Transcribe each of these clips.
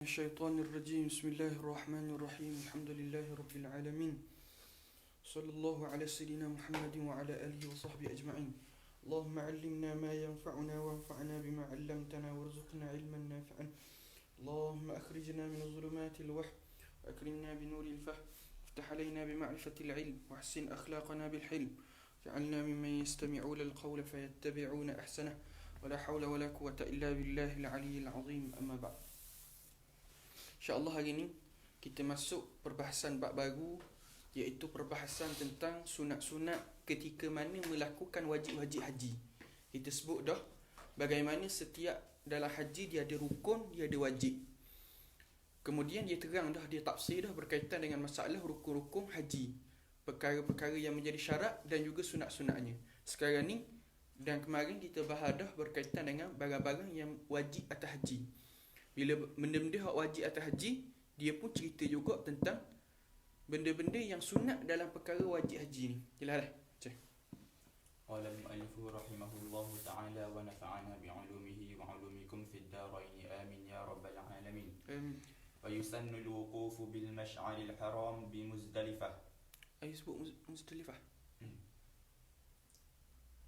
الشيطان الرجيم بسم الله الرحمن الرحيم الحمد لله رب العالمين صلى الله على سيدنا محمد وعلى آله وصحبه أجمعين اللهم علمنا ما ينفعنا وانفعنا بما علمتنا وارزقنا علما نافعا اللهم أخرجنا من ظلمات الوهم وأكرمنا بنور الفهم وافتح علينا بمعرفة العلم واحسن أخلاقنا بالحلم جعلنا ممن يستمعون القول فيتبعون أحسنه ولا حول ولا قوة إلا بالله العلي العظيم أما بعد. InsyaAllah hari ni kita masuk perbahasan bab baru, iaitu perbahasan tentang sunat-sunat ketika mana melakukan wajib-wajib haji. Kita sebut dah bagaimana setiap dalam haji dia ada rukun, dia ada wajib. Kemudian dia terang dah, dia tafsir dah berkaitan dengan masalah rukun-rukun haji, perkara-perkara yang menjadi syarat dan juga sunat-sunatnya. Sekarang ni dan kemarin kita bahas dah berkaitan dengan barang-barang yang wajib atas haji. Bila benda-benda yang wajib atas haji, dia pun cerita juga tentang benda-benda yang sunat dalam perkara wajib haji ni. Jelaslah. قال المؤلف رحمه الله تعالى ونفعنا بعلومه وعلومكم في الدارين آمين يا رب العالمين. ويسن الوقوف بالمشعر الحرام بمزدلفة. أي sebut Muzdalifah?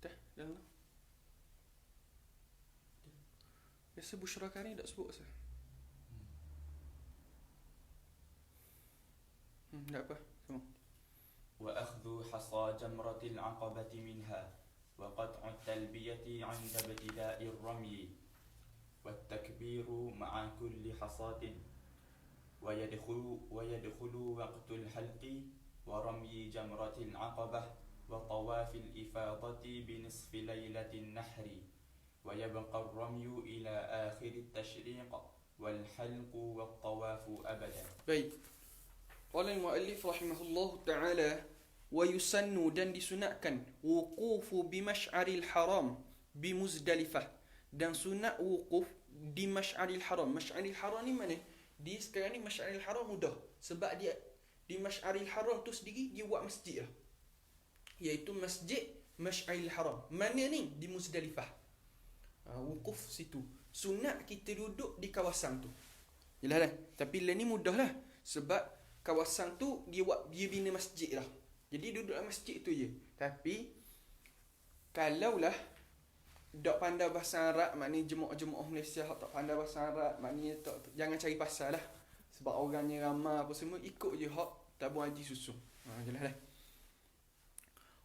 Dah, dalam. Biasa Bushraka ni tak sebut asal. Tak apa, sama. وأخذ حصى جمرة العقبة منها وقطع التلبية عند ابتداء الرمي والتكبير مع كل حصاة ويدخل وقت الحلق ورمي جمرة العقبة وطواف الإفاضة بنصف ليلة النحر ويبقى الرمي إلى آخر التشريق والحلق والطواف أبدا. Baik. Qala al-muallif rahimahullah ta'ala wa yusannu, dan disunatkan wuqufu bi masy'aril haram bi Muzdalifah, dan sunat wukuf di masy'aril haram. Masy'aril haram ni mana? Di sekarang ni masy'aril haram mudah, sebab dia di masy'aril haram tu sendiri dia buat masjid lah, iaitu masjid masy'aril haram. Mana ni? Di Muzdalifah. Wukuf situ. Sunat kita duduk di kawasan tu. Jelas lah. Tapi lah ni mudah lah, sebab kawasan tu dia bina masjid lah. Jadi duduk dalam masjid tu je. Tapi kalaulah tak pandai bahasa Arab, maknanya jemaah-jemaah Malaysia tak pandai bahasa Arab, maknanya jangan cari pasal lah, sebab orangnya ramai apa semua, ikut je hak tabung haji susun. Jelas lah.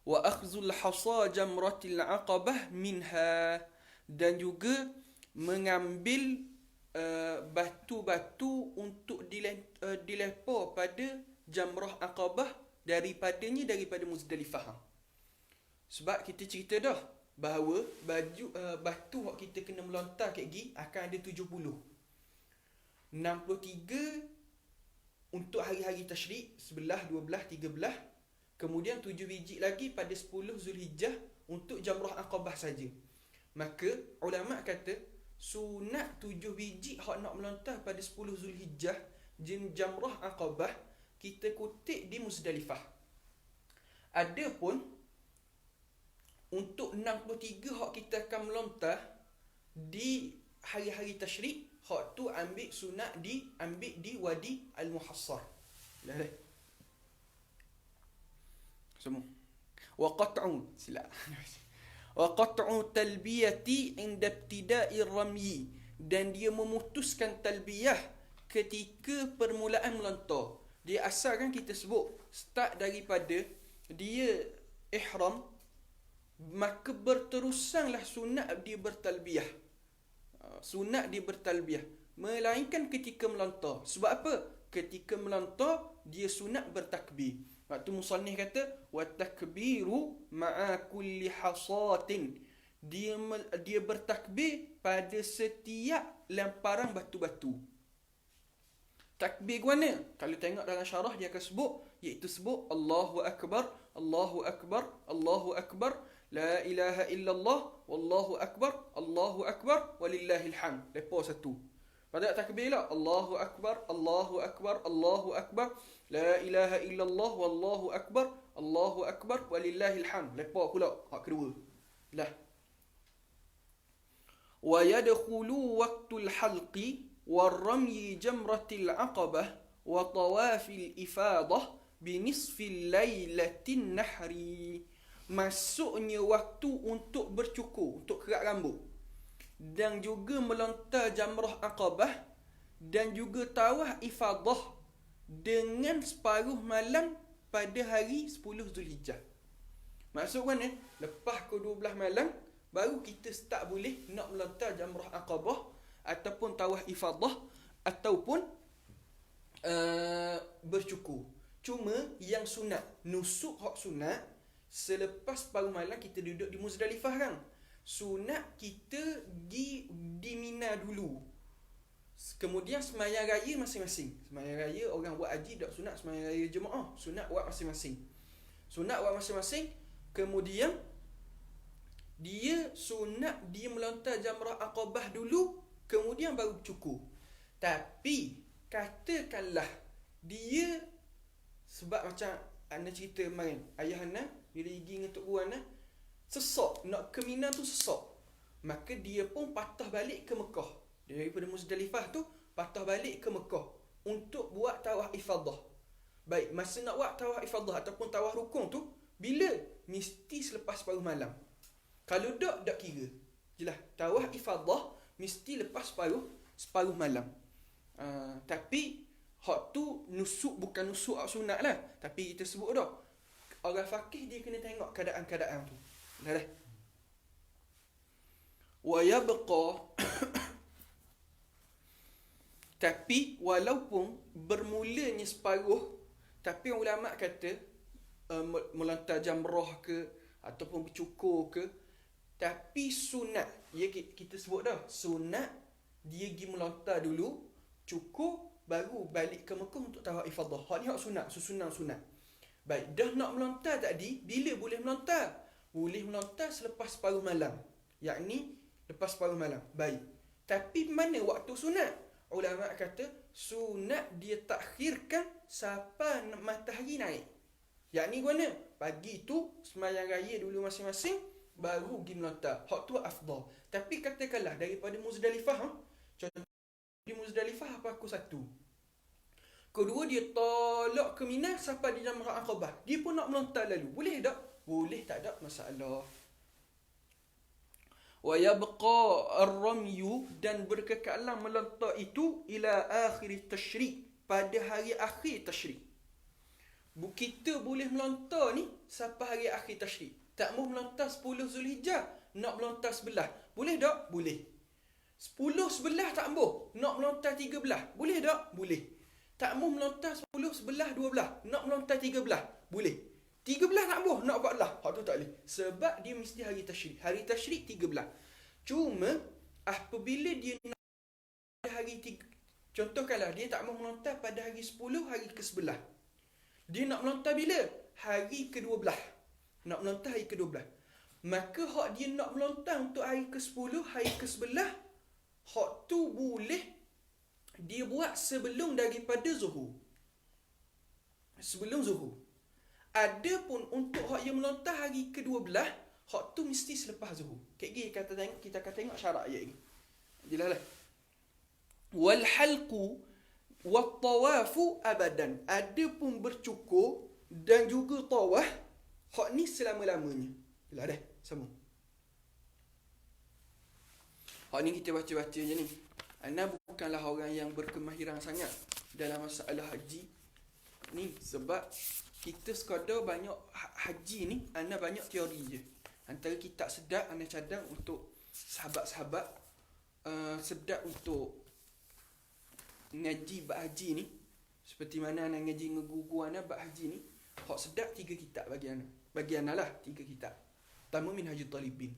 Wa akhzul hasa jamratil aqabah minha, dan juga mengambil batu-batu untuk dilempar pada jamrah Aqabah daripada Muzdalifah. Sebab kita cerita dah bahawa batu yang kita kena melontar kat gigi akan ada 70. 63 untuk hari-hari tasyrik, 11, 12, 13. Kemudian 7 biji lagi pada 10 Zulhijjah untuk jamrah Aqabah saja. Maka ulama kata sunat 7 biji hak nak melontar pada 10 Zulhijjah jamrah Aqabah kita kutip di Muzdalifah. Adapun untuk 63 hak kita akan melontar di hari-hari tasyrik, hak tu ambil sunat diambil di Wadi Al-Muhassar. Dah. Semua. Wa qat'u sila. Wa qat'u talbiyati inda ibtida'i ramyi, dan dia memutuskan talbiyah ketika permulaan melontar. Dia asal kan kita sebut start daripada dia ihram, maka berterusanlah sunat dia bertalbiyah. Sunat dia bertalbiyah, melainkan ketika melontar. Sebab apa? Ketika melontar dia sunat bertakbir. Waktu musannif kata wa takbiru ma'a kulli hasatin, dia bertakbir pada setiap lemparan batu-batu. Takbir ke mana? Kalau tengok dalam syarah dia akan sebut, iaitu sebut Allahu akbar, Allahu akbar, Allahu akbar, la ilaha illallah, wallahu akbar, walillahil hamd. Lepas satu. Pada takbir lah Allahu akbar, Allahu akbar, Allahu akbar, la ilaha illallah, wallahu akbar, walillahil hamd. Lepas pula hak kedua. Lah. Wa yadkhulu waqtul halqi warramyi jamratil aqabah wa tawafil ifadah binisfil lailatin nahri. Maksudnya waktu untuk bercukur, untuk kerat rambut, dan juga melontar jamrah aqabah, dan juga tawaf ifadah dengan separuh malam pada hari 10 Zulhijjah. Maksud mana? Lepas ke 12 malam baru kita start boleh nak melontar jamrah aqabah ataupun tawaf ifadah ataupun bercukur. Cuma yang sunat, nusuk hak sunat, selepas paruh malam kita duduk di Muzdalifah kan. Sunat kita di Mina dulu. Kemudian semayang raya masing-masing. Semayang raya orang buat haji tak sunat, semayang raya jemaah sunat buat masing-masing. Sunat buat masing-masing. Kemudian dia sunat dia melontar jamrah aqabah dulu, kemudian baru cukur. Tapi katakanlah dia, sebab macam Ana cerita kemarin, ayah Ana bila pergi dengan Tok Guru Ana sesak, nak ke Mina tu sesak, maka dia pun patah balik ke Mekah. Daripada Muzdalifah tu patah balik ke Mekah untuk buat tawaf ifadah. Baik, masa nak buat tawaf ifadah ataupun tawaf rukun tu bila? Mesti selepas paruh malam. Kalau tak kira. Jelas, tawaf ifadah mesti lepas separuh malam. Tapi hak tu nusuk, bukan nusuk hak sunat lah, tapi kita sebut dah, orang fakih dia kena tengok keadaan-keadaan tu. Dah. Wa yabqa tapi walaupun bermulanya separuh, tapi ulama kata melontar jamrah ke ataupun bercukur ke, tapi sunat, ya kita sebut dah, sunat dia pergi melontar dulu, cukur, baru balik ke Mekah untuk tawaf ifadah. Hak ni hak sunat, susunan sunat. Baik, dah nak melontar tadi, bila boleh melontar? Boleh melontar selepas separuh malam. Yakni lepas separuh malam. Baik. Tapi mana waktu sunat? Ulama kata sunat dia takhirkan sampai matahari naik. Yakni mana? Pagi tu sembahyang raya dulu masing-masing, baru pergi melontar. Hak tu afdal. Tapi katakanlah daripada Muzdalifah, contoh di Muzdalifah apa aku satu. Kedua dia tolak ke Mina sampai di jamrah aqabah. Dia pun nak melontar lalu. Boleh tak? Boleh, tak ada masalah. Wa yabqa ar-ramyu, dan berkekalan melontar itu ila akhir tasyrik, pada hari akhir tasyrik. Kita boleh melontar ni sampai hari akhir tasyrik. Tak mau melontar 10 Zulhijjah, nak melontar 11. Boleh tak? Boleh. 10-11 tak ambuh, nak melontar 13. Boleh tak? Boleh. Tak mau melontar 10-11-12, nak melontar 13. Boleh. 13 nak ambuh, nak 14. Hak tu tak boleh. Sebab dia mesti hari tasyrik. Hari tasyrik 13. Cuma apabila dia nak hari 3, contohkanlah dia tak mau melontar pada hari 10, hari ke-11. Dia nak melontar bila? Hari ke-12. Nak melontar hari ke-12. Maka hak dia nak melontar untuk hari ke-10, hari ke-11, hak tu boleh dia buat sebelum daripada zuhur. Sebelum zuhur. Adapun untuk hak yang melontar hari ke-12, hak tu mesti selepas zuhur. Kita akan tengok syarat ayat ni. Jelaslah. Wal halqu wat tawafu abadan. Adapun bercukur dan juga tawaf, hak ni selama-lamanya. Jelas dah, sama. Hak ni kita baca-baca je ni. Ana bukanlah orang yang berkemahiran sangat dalam masalah haji ni, sebab kita sekadar banyak haji ni, ana banyak teori je. Antara kitab sedap ana cadang untuk sahabat-sahabat, sedap untuk ngaji bab haji ni. Seperti mana ana ngaji dengan guru ana bab haji ni, hak sedap 3 kitab bagi ana. Bagi ana lah 3 kitab. Pertama Minhajul Talibin.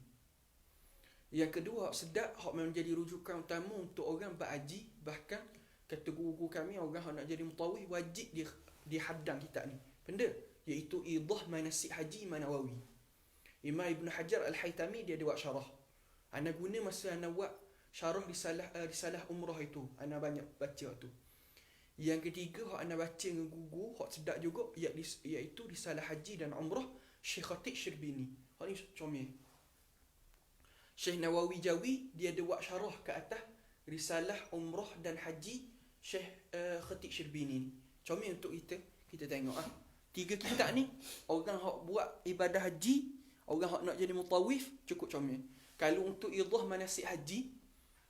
Yang kedua, sedap hak menjadi rujukan utama untuk orang berhaji. Bahkan kata guru-guru kami, orang yang nak jadi mutawif wajib dia hadang kitab ni. Benda iaitu Idah Manasik Haji Imam Nawawi. Imam Ibn Hajar Al-Haytami dia ada buat syarah. Ana guna masa ana buat syarah risalah umrah itu, ana banyak baca tu. Yang ketiga hak ana baca dengan guru hak sedap juga, iaitu risalah haji dan umrah Syekh Khatib Syirbini. Hak ni comel. Syekh Nawawi Jawi dia ada buat syarah ke atas Risalah Umrah dan Haji Syekh Khatib Syirbini ni. Comel untuk kita tengok 3 kitab ni, orang hak buat ibadah haji, orang hak nak jadi mutawif, cukup comel. Kalau untuk idah manasik haji,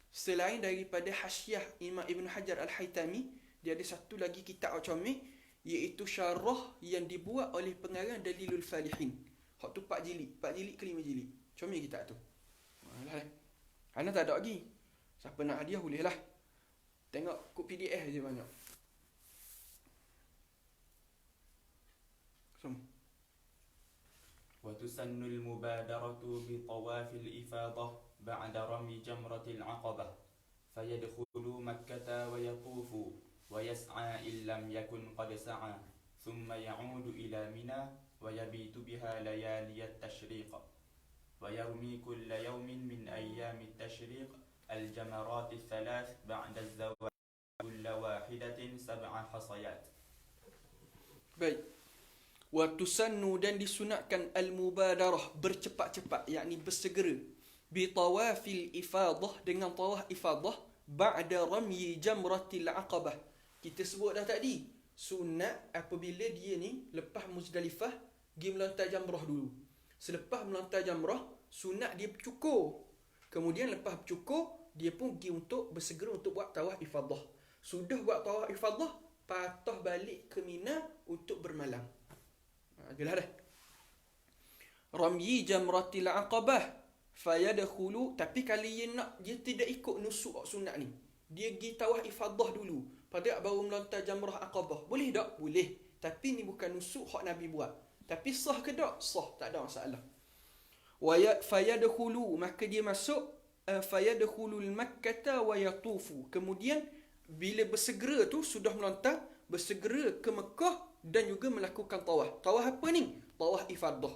selain daripada Hasyiah Imam Ibn Hajar Al-Haytami, dia ada satu lagi kitab comel, iaitu syarah yang dibuat oleh pengarang Dalilul Falihin. Hak tu 4 jilid ke 5 jilid. Comel kitab tu. Ana tak ada lagi. Siapa nak hadiah boleh lah. Tengok kod PDF je banyak. وتسن المبادرة بطواف الإفاضة بعد رمي جمرة العقبة فيدخل مكة ويطوف ويسعى إن لم يكن قد سعى ثم يعود إلى منى ويبيت بها ليالي التشريق ويرمي كل يوم من أيام التشريق الجمرات الثلاث بعد الزواج كل واحدة 7 حصيات. Baik. Wa tusannu, dan disunatkan al-mubadarah, bercepat-cepat, yakni bersegera, bi tawafil ifadah, dengan tawaf ifadah, ba'da ramyi jamratil aqabah. Kita sebut dah tadi, sunat apabila dia ni lepas Muzdalifah pergi melontar jamrah dulu. Selepas melontar jamrah, sunat dia bercukur. Kemudian lepas bercukur, dia pun pergi untuk bersegera untuk buat tawaf ifadah. Sudah buat tawaf ifadah, patah balik ke Mina untuk bermalam. Jelas dah. Ramyi jamratil aqabah fayadkhulu, tapi kalau dia tidak ikut nusuk sunat ni, dia pergi tawaf ifadah dulu, pada baru melontar jamrah aqabah, boleh tak? Boleh. Tapi ni bukan nusuk hak Nabi buat. Tapi sah ke tak? Sah, tak ada masalah. Wa fayadkhulu, maka dia masuk, fayadkhulul makkata wa yatufu. Kemudian bila bersegera tu, sudah melontar, bersegera ke Mekah dan juga melakukan tawaf. Tawaf apa ni? Tawaf ifadah.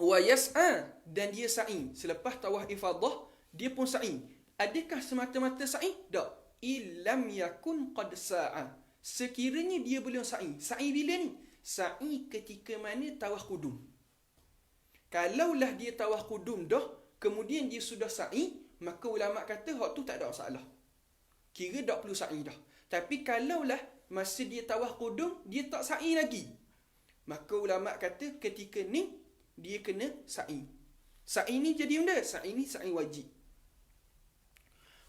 Wa yas'a, dan dia sa'i. Selepas tawaf ifadah, dia pun sa'i. Adakah semata-mata sa'i? Tak. Illam yakun qad sa'a. Sekiranya dia belum sa'i. Sa'i bila ni? Sa'i ketika mana tawaf qudum. Kalaulah dia tawaf qudum dah, kemudian dia sudah sa'i, maka ulama kata hak tu tak ada masalah. Kira tak perlu sa'i dah. Tapi kalaulah masa dia tawaf qudum, dia tak sa'i lagi, maka ulama kata ketika ni dia kena sa'i. Sa'i ni jadi benda? Sa'i ni sa'i wajib.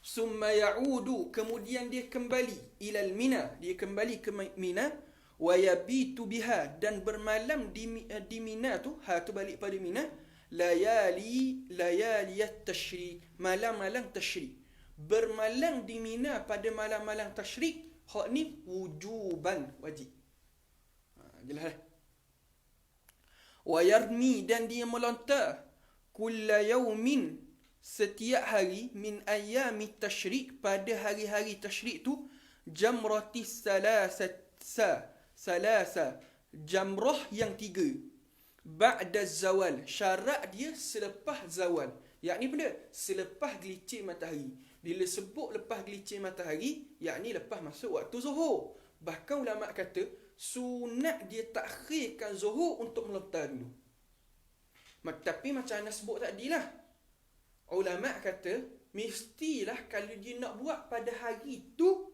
Summa ya'udu, kemudian dia kembali ilal Mina, dia kembali ke Mina, wa yabitu biha, dan bermalam di Mina tu, tu balik pada Mina, layaliyat tashrik, malam-malam tashrik. Bermalam di Mina pada malam-malam tashrik, hak ni wujuban, wajib. Jelas dah. Wa yarmi, dan dia melontar, kulla yaumin, setiap hari, min ayyami tashrik, pada hari-hari tashrik tu, jamrati salasa, jamrah yang 3, ba'da zawal, syarat dia selepas zawal, yakni benda selepas gelincir matahari. Bila sebut lepas gelincir matahari, yakni lepas masuk waktu zuhur. Bahkan ulama kata sunat dia takhirkan zuhur untuk melontar dulu. Tapi macam Ana sebut tadi lah, ulama kata mestilah kalau dia nak buat pada hari tu,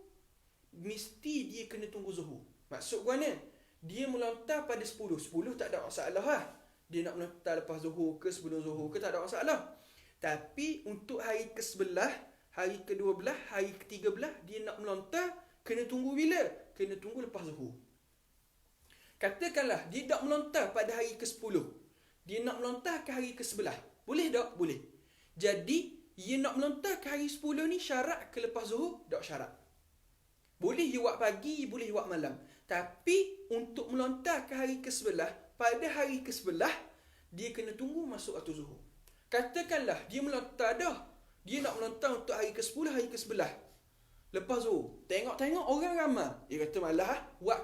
mesti dia kena tunggu zuhur. Maksud gua ni, dia melontar pada 10 tak ada masalah lah. Dia nak melontar lepas zuhur ke sebelum zuhur ke, tak ada masalah. Tapi untuk hari ke-11, hari ke-12, hari ke-13, dia nak melontar, kena tunggu bila? Kena tunggu lepas zuhur. Katakanlah dia tak melontar pada hari ke-10, dia nak melontar ke hari ke-11, boleh tak? Boleh. Jadi dia nak melontar ke hari 10 ni syarat ke lepas zuhur? Tak syarat. Boleh dia buat pagi, boleh dia buat malam. Tapi untuk melontar ke hari ke-11, pada hari ke-11, dia kena tunggu masuk waktu zuhur. Katakanlah dia melontar dah, dia nak melontar untuk hari ke-10, hari ke-11, lepas zuhur. Tengok-tengok orang ramai, dia kata malah buat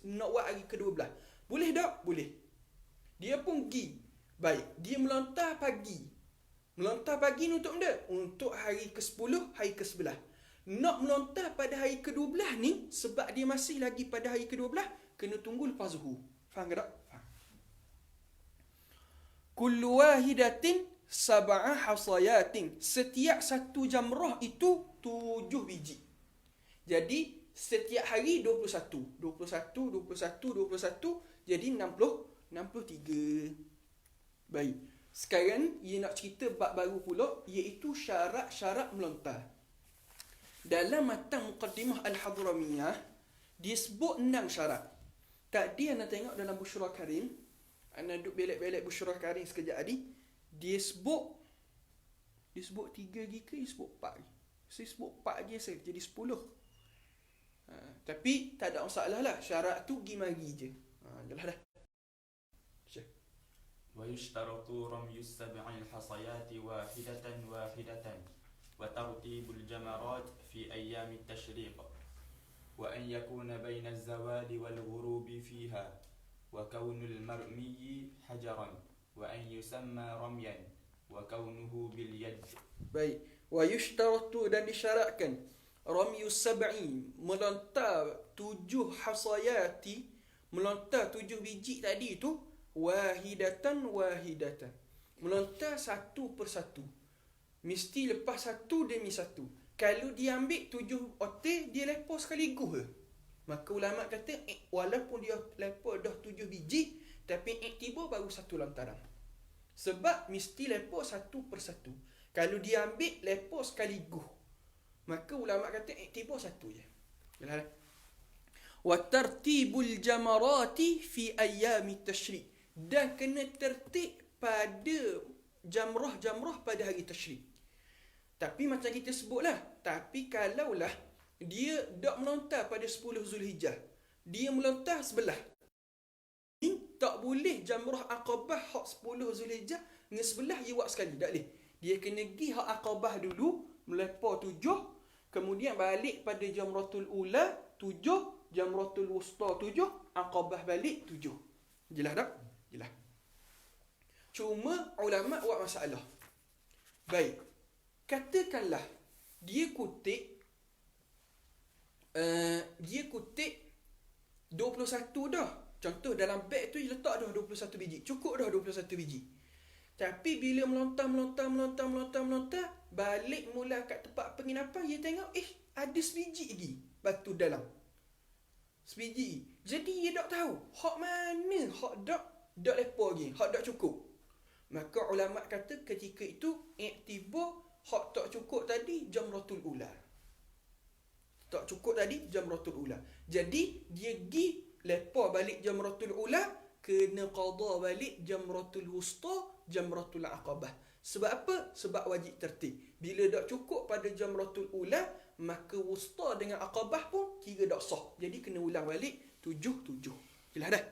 nak buat hari ke-12. Boleh tak? Boleh. Dia pun pergi. Baik, dia melontar pagi. Melontar pagi ni untuk benda? Untuk hari ke-10, hari ke-11. Nak melontar pada hari ke-12 ni, sebab dia masih lagi pada hari ke-12, kena tunggu lepas zuhur. Faham ke tak? Faham. Kullu wahidatin sab'a hasayatin. Setiap satu jamrah itu 7 biji. Jadi setiap hari 21. 21, 21, 21. Jadi 63. Baik. Sekarang ia nak cerita bab baru pula, iaitu syarat-syarat melontar. Dalam matan Muqaddimah Al-Hadramiyah, dia sebut 6 syarat. Tadi anda tengok dalam Busyra Karim, anda duduk belek-belek Busyra Karim sekejap tadi, dia sebut 3 lagi ke dia sebut 4 lagi? Saya sebut 4 lagi saya jadi 10. Tapi tak ada masalah lah, syarat tu pergi mari je. Jelas dah. ويشترط رمي السبع الحصيات واحدة واحدة وترتيب الجمرات في أيام التشريق وأن يكون بين الزوال والغروب فيها وكون المرمي حجرا وأن يسمى رميا وكونه باليد. Baik. ويشترط dan disyaratkan رمي السبع melontar 7 hasayati, melontar 7 biji tadi tu wahidatan, melontar satu persatu. Mesti lepas satu demi satu. Kalau dia ambil 7 otak, dia lepas sekaligus ke? Maka ulama kata walaupun dia lepas dah 7 biji, tapi iktibar baru satu lontaran. Sebab mesti lepas satu persatu. Kalau dia ambil lepas sekaligus, maka ulama kata iktibar satu je. Jelas tak? Wa tartibul jamarati fi ayyami tashrik. Dan kena tertib pada jamrah-jamrah pada hari tasyrik. Tapi macam kita sebutlah, tapi kalaulah dia tak melontar pada 10 Zulhijjah, dia melontar sebelah, ni tak boleh jamrah Aqabah hak 10 Zulhijjah dengan sebelah dia buat sekali, tak boleh. Dia kena pergi hak Aqabah dulu, melepas 7, kemudian balik pada Jamratul Ula 7, Jamratul Wusta 7, Aqabah balik 7. Jelas tak? Jelas. Cuma ulama buat masalah. Baik. Katakanlah dia kutip 21 dah. Contoh dalam beg tu letak dah 21 biji. Cukup dah 21 biji. Tapi bila melontar, balik mula kat tempat penginapan, dia tengok ada sebiji lagi batu dalam. Sebiji. Jadi dia tak tahu hak mana hak dak lepas lagi, hak dak cukup. Maka ulama kata ketika itu iktibar hak tak cukup tadi Jamratul Ula. Tak cukup tadi Jamratul Ula. Jadi dia pergi lepas balik Jamratul Ula, kena qada balik Jamratul Wusta, Jamratul Aqabah. Sebab apa? Sebab wajib tertib. Bila tak cukup pada Jamratul Ula, maka Wusta dengan Aqabah pun kira tak sah. Jadi kena ulang balik 7. Jelas dah?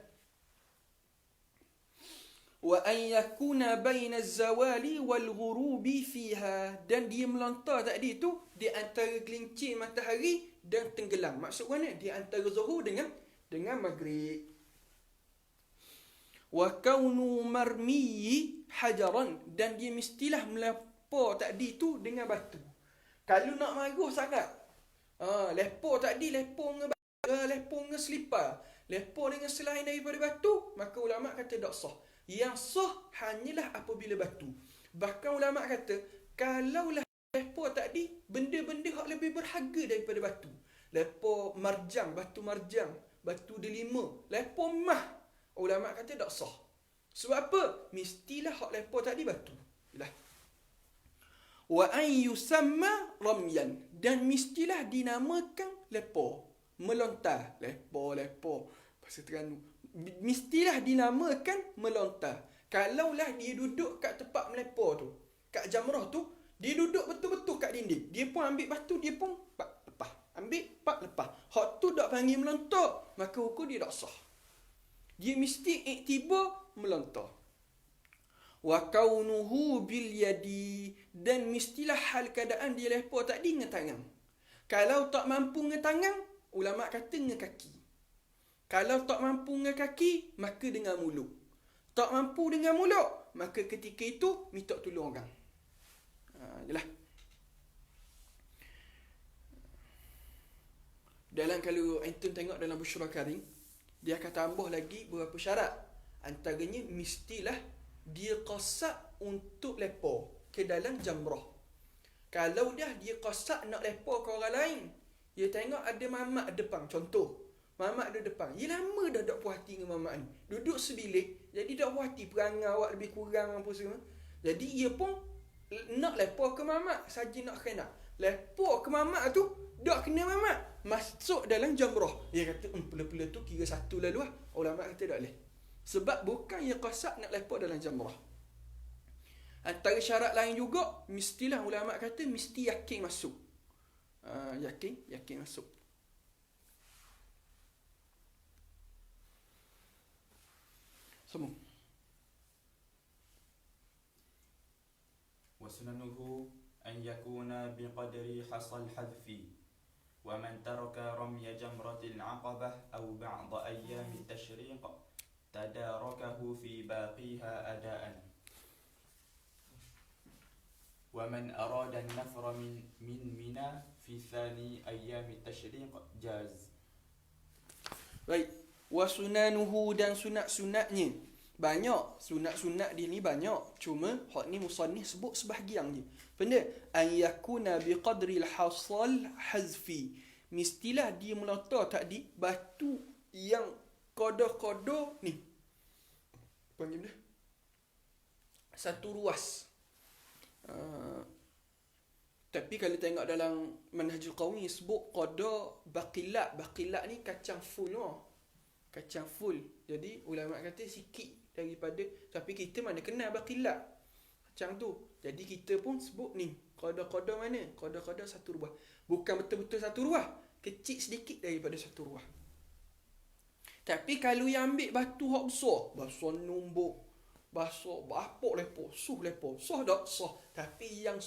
Wa an yakuna baina az-zawali wal ghurubi fiha. Dan dia melontar tadi tu di antara gelincir matahari dan tenggelam. Maksud mana? Di antara zuhur dengan maghrib. Wa kaunu marmiyi hajaran. Dan dia mestilah melapor tadi tu dengan batu. Kalau nak marah sangat, lepo tadi lepo dengan selipar, lepo dengan selain daripada batu, maka ulama kata tak sah. Yang sah hanyalah apabila batu. Bahkan ulama kata kalaulah lepo tadi benda-benda yang lebih berharga daripada batu, lepo marjang, batu delima, lepo mah, ulama kata tak sah. Sebab apa? Mestilah hak lepo tadi batu. Yalah. Wa an yusamma ramyan. Dan mestilah dinamakan lepo. Melontar. Lepo. Pasal Terengganu. Mestilah dinamakan melontar. Kalaulah dia duduk kat tempat melepo tu, kat jamrah tu, dia duduk betul-betul kat dinding. Dia pun ambil batu, dia pun lepas. Ambil, lepas. Hak tu tak panggil melontar. Maka hukum dia tak sah. Dia mesti iktibar melontar. Wa kaunuhu bil yadi. Dan mestilah hal keadaan dia lepo tadi dengan tangan. Kalau tak mampu dengan tangan, ulama kata dengan kaki. Kalau tak mampu dengan kaki, maka dengan mulut. Tak mampu dengan mulut, maka ketika itu minta tolong orang. Jelas. Dalam kalau antum tengok dalam Busyra Karim, dia akan tambah lagi beberapa syarat. Antaranya mestilah dia qasad untuk lepo ke dalam jamrah. Kalau dah dia qasad nak lepo ke orang lain, dia tengok ada mamak depan, contoh mamak ada depan, dia lama dah tak puas hati dengan mamak ni, duduk sebilik, jadi tak puas hati, perangai awak lebih kurang apa semua, jadi ia pun nak lepo ke mamak, saja nak kena lepo ke mamak tu, tak kena mamak, masuk dalam jamrah. Dia kata pela-pela tu kira satu lalu lah. Ulama kata tak boleh, sebab bukan ia qasad nak lepo dalam jamrah. Antara syarat lain juga, mestilah ulama kata mesti yakin masuk. Yakin masuk. Semua. وسننه أن يكون بقدر حصى الحذف ومن ترك رمي جمرة العقبة أو بعض أيام التشريق تداركه في باقيها أداء ومن أراد النفر من منى في ثاني أيام التشريق جاز. Baik, wasunanuhu dan sunat-sunatnya. Banyak, sunat-sunat dia ni banyak. Cuma hak ni musannif sebut sebahagian je. Benda an yakuna biqadri al-hasal hazfi. Mestilah dia meletak tadi batu yang kodoh-kodoh ni. Panggil dia satu ruas. Tapi kalau tengok dalam Manhajul Qawi sebut qada baqilat. Baqilat ni kacang full lah. Kacang full. Jadi ulama kata sikit daripada, tapi kita mana kenal baqilat kacang tu. Jadi kita pun sebut ni qada-qada mana? Qada-qada satu ruah. Bukan betul-betul satu ruah, kecil sedikit daripada satu ruah. Tapi kalau yang ambil batu hak besar numbuk, basah, bapok lepo, lepo. Sah tak? Sah. Tapi yang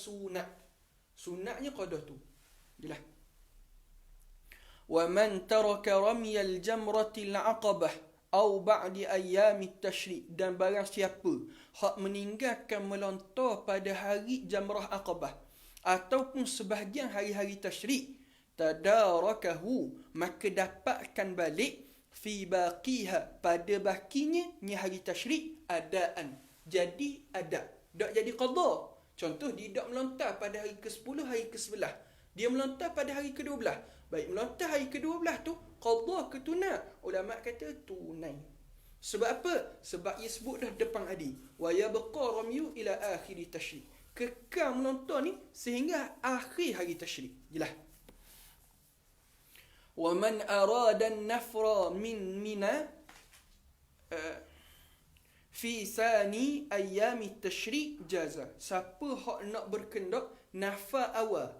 sunatnya qada tu. Jelas. Wa man taraka ramyal jamratil aqabah au ba'di ayyamit tashrik, dan barang siapa hak meninggalkan melontar pada hari jamrah aqabah ataupun sebahagian hari-hari tashrik, tadarakahu, maka dapatkan balik fi baqiha, pada bakinya ni hari tashrik, adaan, jadi ada, tak jadi qada. Contoh dia tak melontar pada hari ke-10, hari ke-11, dia melontar pada hari ke-12. Baik, melontar hari ke-12 tu qada ke tunai? Ulama kata tunai. Sebab apa? Sebab ia sebut dah depan adi, wa yabqa ramyu ila akhir tashrik, kekal melontar ni sehingga akhir hari tashrik. Jelas. Wa man arada an-nafra min mina fi thani ayyami tashrik jaza. Siapa hak nak berkendak nafa awal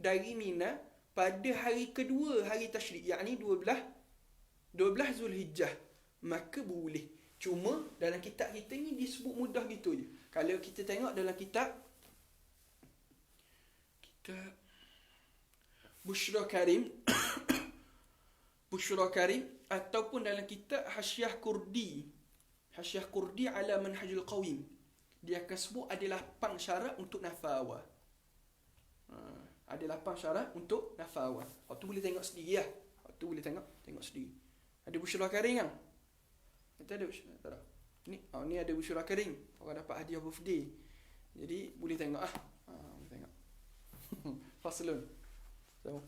dari Mina pada hari kedua hari tashrik, yakni 12 Zulhijjah, maka boleh. Cuma dalam kitab kita ni disebut mudah gitu je. Kalau kita tengok dalam kitab Bushra Karim ataupun dalam kitab Hasyiah Kurdi ala Manhajul Qawim, dia akan sebut ada 8 syarat untuk nafa awal. Ada 8 syarat untuk nafa awal. Waktu boleh tengok sendiri lah. Waktu boleh tengok sendiri. Ada Bushra Karim kan? Kita ada Bushra. Tak ada. Ni ada Bushra Karim. Orang dapat hadiah birthday. Jadi boleh tengok ah. Boleh tengok. Faslun. So.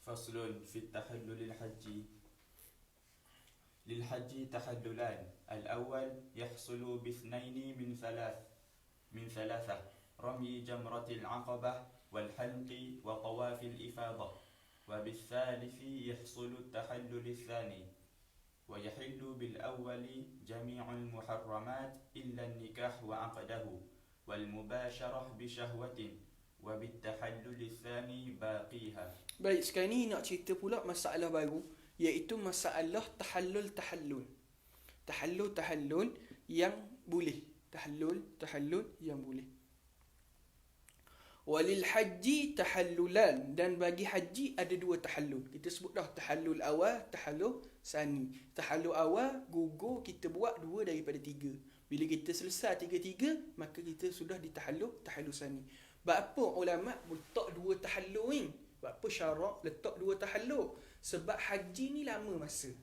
فصل في التحلل الحجي. للحج تحللان. الأول يحصل باثنين من ثلاثة رمي جمرة العقبة والحلق وطواف الإفاضة. وبالثالث يحصل التحلل الثاني. ويحل بالأول جميع المحرمات إلا النكاح وعقده والمباشرة بشهوة. وبالتحلل الثاني باقيها. Baik, sekarang ni nak cerita pula masalah baru, iaitu masalah tahallul yang boleh. Tahallul yang boleh. Walil haji tahallulan, dan bagi haji ada 2 tahallul. Kita sebut dah tahallul awal, tahallul sani. Tahallul awal gugur kita buat 2 daripada 3. Bila kita selesai 3-3, maka kita sudah di tahallul sani. Apa ulama letak 2 tahallul ni? Apa syarak letak 2 tahallul? Sebab haji ni lama masa.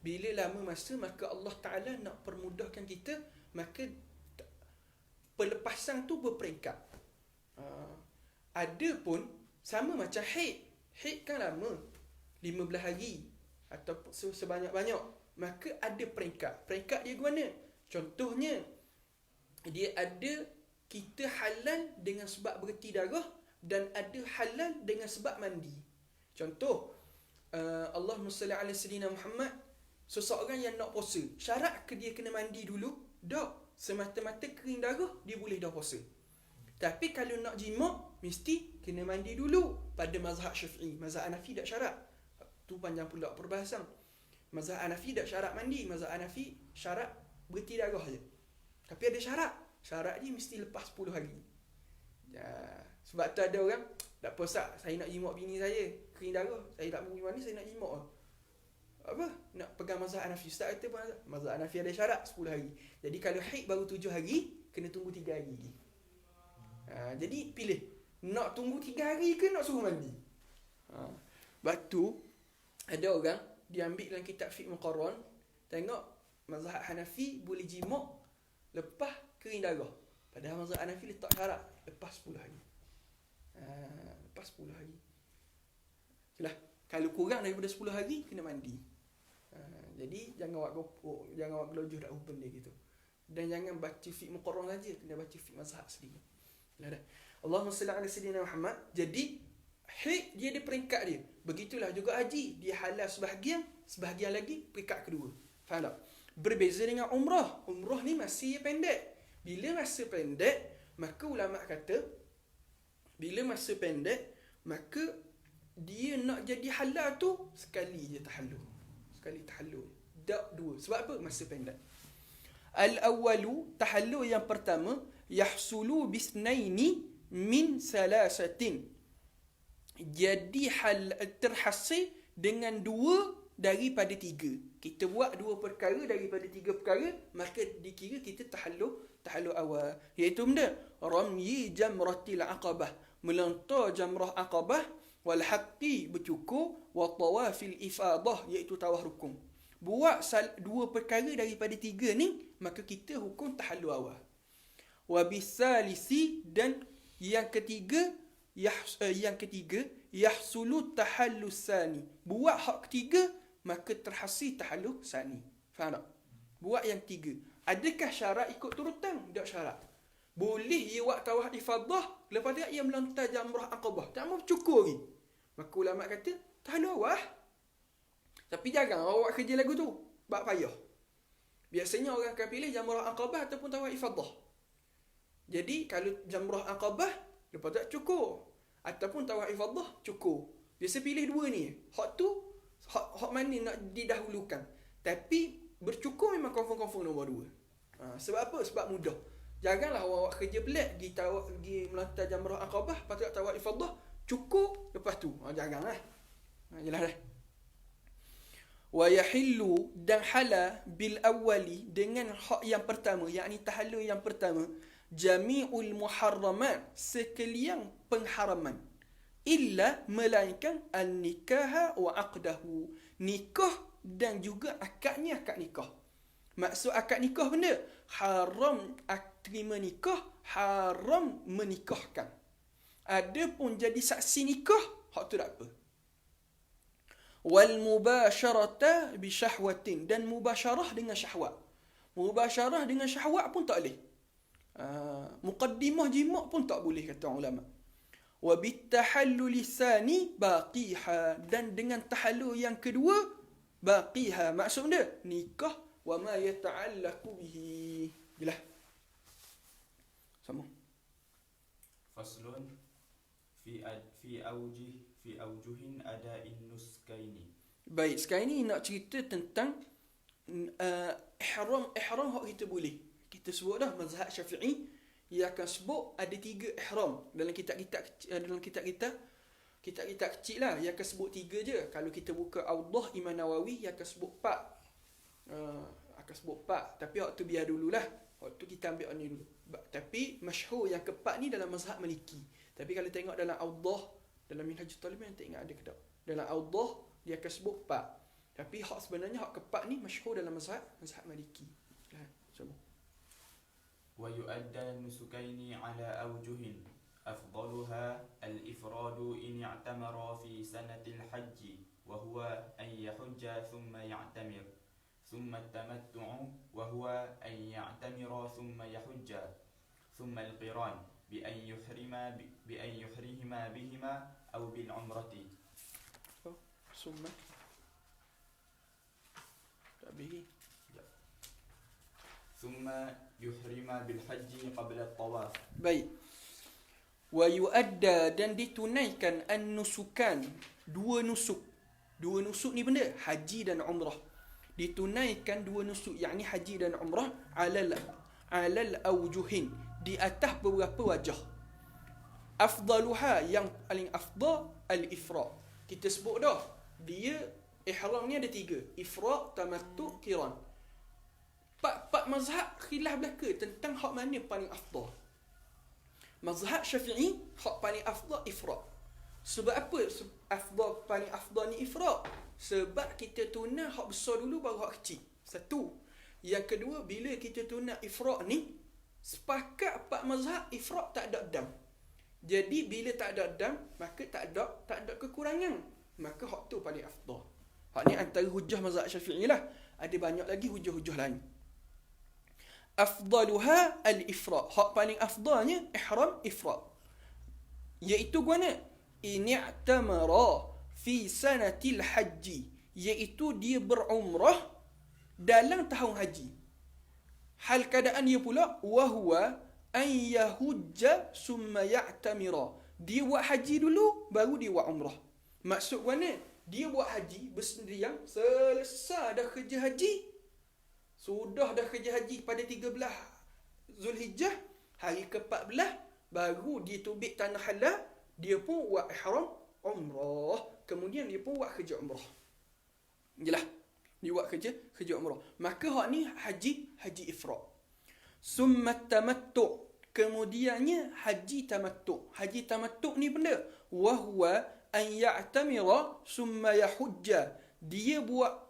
Bila lama masa, maka Allah Ta'ala nak permudahkan kita, maka pelepasan tu berperingkat. Ada pun sama macam haid. Haid kan lama, 15 hari atau sebanyak-banyak, maka ada peringkat. Peringkat dia ke mana? Contohnya, dia ada kita halal dengan sebab berhenti darah, dan ada halal dengan sebab mandi. Contoh, Allahumma salli ala sayyidina Muhammad, seseorang yang nak puasa, syarat ke dia kena mandi dulu? Tak. Semata-mata kering darah, dia boleh dah puasa. Tapi kalau nak jima', mesti kena mandi dulu. Pada mazhab Syafi'i. Mazhab Hanafi tak syarat. Tu panjang pula perbahasan. Mazhab Hanafi tak syarat mandi. Mazhab Hanafi syarat berhenti darah je. Tapi ada syarat. Syarat dia mesti lepas 10 hari. Ya, sebab tu ada orang, tak apa Ustaz, saya nak jima' bini saya, kering darah, saya tak pergi mandi, saya nak jima'. Apa? Nak pegang mazhab Hanafi. Ustaz kata pun mazhab Hanafi ada syarat 10 hari. Jadi kalau haid baru 7 hari, kena tunggu 3 hari lagi. Jadi pilih, nak tunggu 3 hari ke nak suruh mandi. Lepas tu ada orang dia ambil dalam kitab fiqh muqarran, tengok mazhab Hanafi boleh jima' lepas kering darah. Padahal mazhab Hanafi letak syarat lepas 10 hari. Lepas 10 hari. Itulah, kalau kurang daripada 10 hari kena mandi. Jadi jangan buat gopok, jangan buat gelojoh dak benda gitu. Dan jangan baca fiqh muqarran saja, kena baca fiqh mazhab sendiri. Allahumma salli ala sayyidina Muhammad. Jadi haid dia ada peringkat dia. Begitulah juga haji, dia halal sebahagian lagi peringkat kedua. Faham tak? Berbeza dengan umrah. Umrah ni masih pendek. Bila masa pendek, maka ulama kata, bila masa pendek, maka dia nak jadi halal tu sekali je tahallul. Sekali tahallul. Tak dua. Sebab apa? Masa pendek. Al-awwalu, tahallul yang pertama, yahsulu bisnaini min salasatin. Jadi terhasil dengan 2 daripada 3. Kita buat 2 perkara daripada 3 perkara, maka dikira kita tahallul awal. Iaitu benda ramyi jamratil aqabah, melontar jamrah aqabah, wal haqqi bercukur, wa tawafil ifadah, iaitu tawaf rukun. Buat 2 perkara daripada 3 ni, maka kita hukum tahallul awal. Wa bisalisi, dan yang ketiga yahsulu tahallul sani. Buat hak ketiga, maka terhasil tahallul sani. Faham tak? Buat yang 3. Adakah syarat ikut turutan? Tak syarat. Boleh ia buat tawaf ifadah, lepas tu ia melontar jamrah aqabah, tak mau cukur lagi. Maka ulama kata tahallul awal. Tapi jangan awak kerja lagu tu, bab payah. Biasanya orang akan pilih jamrah aqabah ataupun tawaf ifadah. Jadi kalau jamrah aqabah, lepas tu cukur, ataupun tawaf ifadah cukur. Biasa pilih 2 ni. Hak tu hak mana nak didahulukan. Tapi bercukur memang confirm nombor 2. Sebab apa? Sebab mudah. Janganlah awak kerja pelik pergi melontar jamrah aqabah, lepas tu tawaf ifadah, cukur lepas tu. Janganlah. Jelas dah. Wa yahillu, dan halal bil awwali, dengan hak yang pertama, yakni tahallul yang pertama, jami'ul muharramat, sekalian pengharaman, illa, melainkan an-nikaha wa aqdahu, nikah dan juga akadnya, akad nikah. Maksud akad nikah benda haram terima nikah, haram menikahkan. Adapun jadi saksi nikah, hak tu tak apa. Wal mubasharata bi syahwatin, dan mubasyarah dengan syahwat. Mubasyarah dengan syahwat pun tak boleh. Muqaddimah jima' pun tak boleh, kata ulama. Wa bitahallul lisani baqiha, dan dengan tahallul yang kedua baqiha, maksud dia nikah wa ma yata'allaqu bihi. Jelas? Sama. Faslun fi awjuhin ada'in nuskaini. Baik, sekarang ni nak cerita tentang ihram hak kita boleh. Kita sebut dah mazhab Syafi'i, ia akan sebut ada 3 ihram dalam kitab-kitab kecil lah. Ia akan sebut 3 je. Kalau kita buka Awdah Imam Nawawi, ia akan sebut 4. Tapi waktu biar dululah. Waktu kita ambil ni dulu. Tapi masyhur yang ke-4 ni dalam mazhab Maliki. Tapi kalau tengok dalam Awdah, dalam Minhajul Talibin, tak ingat ada ke tak. Dalam Awdah dia akan sebut 4. Tapi hak sebenarnya hak keempat ni masyhur dalam mazhab Maliki. Coba. ويؤدى النسكين على أوجه أفضلها الإفراد إن اعتمر في سنة الحج وهو أن يحج ثم يعتمر ثم التمتع وهو أن يعتمر ثم يحج ثم القران بأن يحرم بهما أو بالعمرة ثم ثم يحرم بالحج قبل الطواف. Baik. Wa yuadda, dan ditunaikan an-nusukan, dua nusuk. Dua nusuk ni benda haji dan umrah. Ditunaikan dua nusuk, yakni haji dan umrah alal awjuhin, di atas beberapa wajah. Afdaluha, yang paling afdal al-ifrad. Kita sebut dah, dia ihram ni ada tiga: ifrad, tamattu', qiran. Pak mazhab khilaf belaka tentang hak mana paling afdal. Mazhab Syafi'i hak paling afdal ifrad. Sebab apa paling afdal ni ifrad? Sebab kita tunai hak besar dulu baru hak kecil. Satu. Yang kedua, bila kita tunai ifrad ni, sepakat pak mazhab ifrad tak ada dam. Jadi bila tak ada dam, maka tak ada kekurangan. Maka hak tu paling afdal. Hak ni antara hujah mazhab Syafi'i lah. Ada banyak lagi hujah-hujah lain. Afdaluha al-ifrad. Hak paling afdalnya ihram ifrad. Iaitu mana? Ini'tamara fi sanatil haji. Iaitu dia berumrah dalam tahun haji. Hal keadaan dia pula wahuwa an yahujja summa ya'tamira. Dia buat haji dulu baru dia buat umrah. Maksud mana? Dia buat haji bersendirian, selesai dah kerja haji, sudah dah kerja haji pada 13 Zulhijjah, hari ke-14 baru dia tubik tanah halal, dia pun buat ihram umrah, kemudian dia pun buat kerja umrah. Jelas? Dia buat kerja umrah. Maka hak ni haji ifrad. Summa tamattu', kemudiannya haji tamattu'. Haji tamattu' ni benda wa huwa an ya'tamira summa yahujja. Dia buat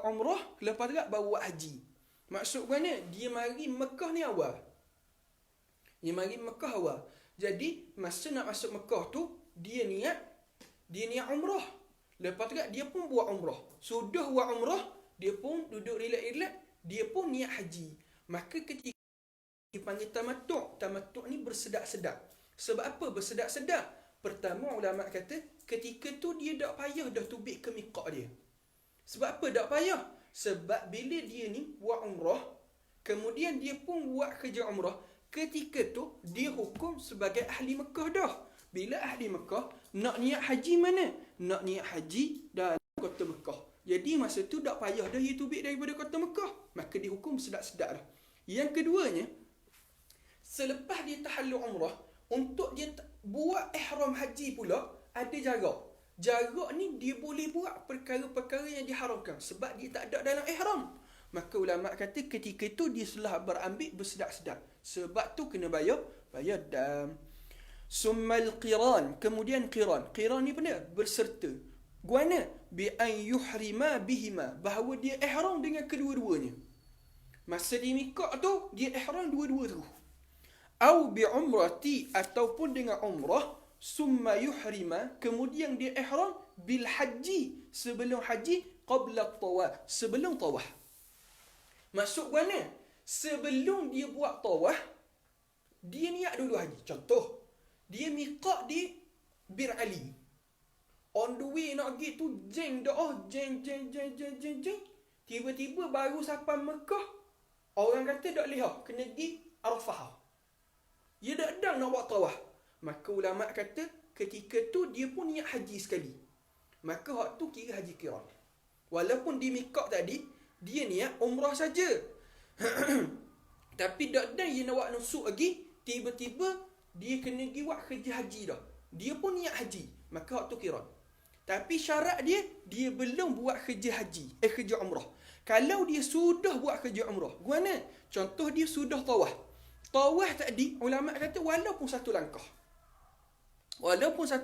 umrah, lepas tu baru buat haji. Maksud mana? Dia mari Mekah ni awal. Jadi masa nak masuk Mekah tu, dia niat umrah. Lepas tu dia pun buat umrah. Sudah buat umrah, dia pun duduk relax-relax, dia pun niat haji. Maka ketika dipanggil tamattu', tamattu' ni bersedap-sedap. Sebab apa bersedap-sedap? Pertama ulama kata ketika tu dia tak payah dah tubik ke miqat dia. Sebab apa tak payah? Sebab bila dia ni buat umrah, kemudian dia pun buat kerja umrah, ketika tu dia hukum sebagai ahli Mekah dah. Bila ahli Mekah, nak niat haji mana? Nak niat haji dalam kota Mekah. Jadi masa tu tak payah dah dia tubik daripada kota Mekah. Maka dia hukum sedap-sedap dah. Yang keduanya, selepas dia tahallul umrah, untuk dia buat ihram haji pula, ada jarak. Jarak ni dia boleh buat perkara-perkara yang diharamkan sebab dia tak ada dalam ihram. Maka ulama kata ketika itu dia telah berambil bersedap-sedap. Sebab tu kena bayar dam. Summal qiran, kemudian qiran. Qiran ni benda berserta. Guana bi an yuhrima bihima, bahawa dia ihram dengan kedua-duanya. Masa di miqat tu dia ihram dua-dua tu. Au bi umrati, ataupun dengan umrah, summa yuhrima, kemudian dia ihram bil haji, sebelum haji, qabla tawaf, sebelum tawaf. Maksud mana? Sebelum dia buat tawaf, dia niat dulu haji. Contoh, dia miqat di Bir Ali. On the way nak pergi tu jeng. Tiba-tiba baru sampai Mekah, orang kata tak lihat, kena pergi Arafah. Dia dah sedang nak buat tawaf. Maka ulama kata ketika tu dia pun niat haji sekali. Maka hak tu kira haji qiran. Walaupun di miqat tadi dia niat umrah saja. Tapi tak ada dia nak buat nusuk lagi, tiba-tiba dia kena pergi buat kerja haji dah. Dia pun niat haji. Maka hak tu qiran. Tapi syarat dia belum buat kerja haji, kerja umrah. Kalau dia sudah buat kerja umrah, gimana? Contoh dia sudah tawaf. Tawaf tadi ulama kata walaupun satu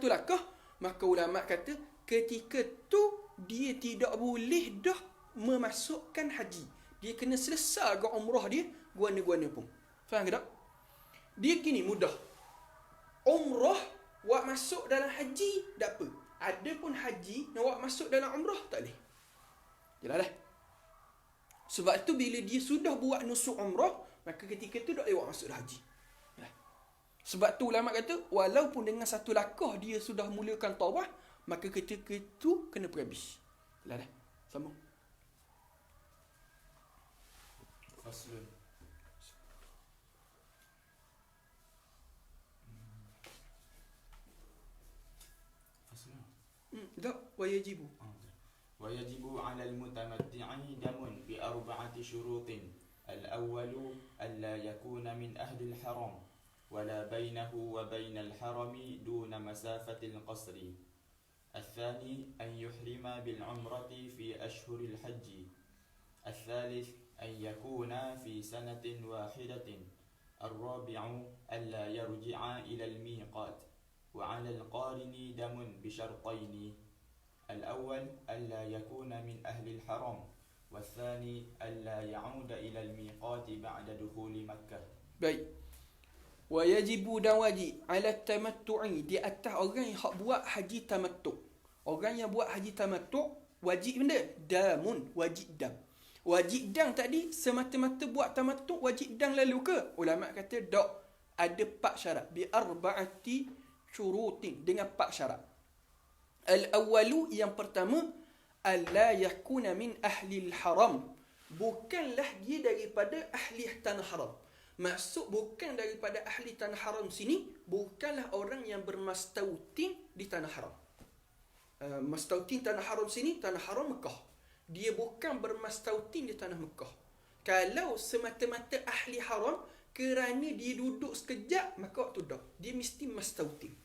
langkah, maka ulama kata ketika tu dia tidak boleh dah memasukkan haji. Dia kena selesai ke umrah dia, guana-guana pun. Faham ke tak? Dia gini mudah. Umrah wak masuk dalam haji tak apa. Ada pun haji nak wak masuk dalam umrah tak boleh. Jelas dah. Sebab tu bila dia sudah buat nusuk umrah, maka ketika tu tak boleh wak masuk dah haji. Sebab tu ulama kata walaupun dengan satu langkah dia sudah mulakan tawaf, maka ketika itu kena perhabis. Jelas dah. Sambung. Faslun. Tak, wayajibu. ويجب على المتمتع دم بأربعة شروط. الأول ألا يكون من أهل الحرم ولا بينه وبين الحرم دون مسافة القصر. الثاني أن يحرم بالعمرة في أشهر الحج. الثالث أن يكون في سنة واحدة. الرابع ألا يرجع إلى الميقات. وعلى القارن دم بشرطين. الأول ألا يكون من أهل الحرم، والثاني ألا يعود إلى الميقات بعد دخول مكة. Baik. Wayajibu dan wajib ala tamattu'i di atas orang yang buat haji tamattu'. Orang yang buat haji tamattu' wajib benda damun, wajib dam. Wajib dam tadi semata-mata buat tamattu' wajib dam lalu ke? Ulama kata tak. Ada 4 syarat. Bi arba'ati syurutin, dengan 4 syarat. Al-awwalu, yang pertama, alla yakuna min ahli al-haram. Bukanlah dia daripada ahli tanah haram. Maksud bukan daripada ahli tanah haram sini, bukanlah orang yang bermastautin di tanah haram. Mastautin tanah haram sini, tanah haram Mekah. Dia bukan bermastautin di tanah Mekah. Kalau semata-mata ahli haram, kerana dia duduk sekejap, maka waktu dah. Dia mesti mastautin.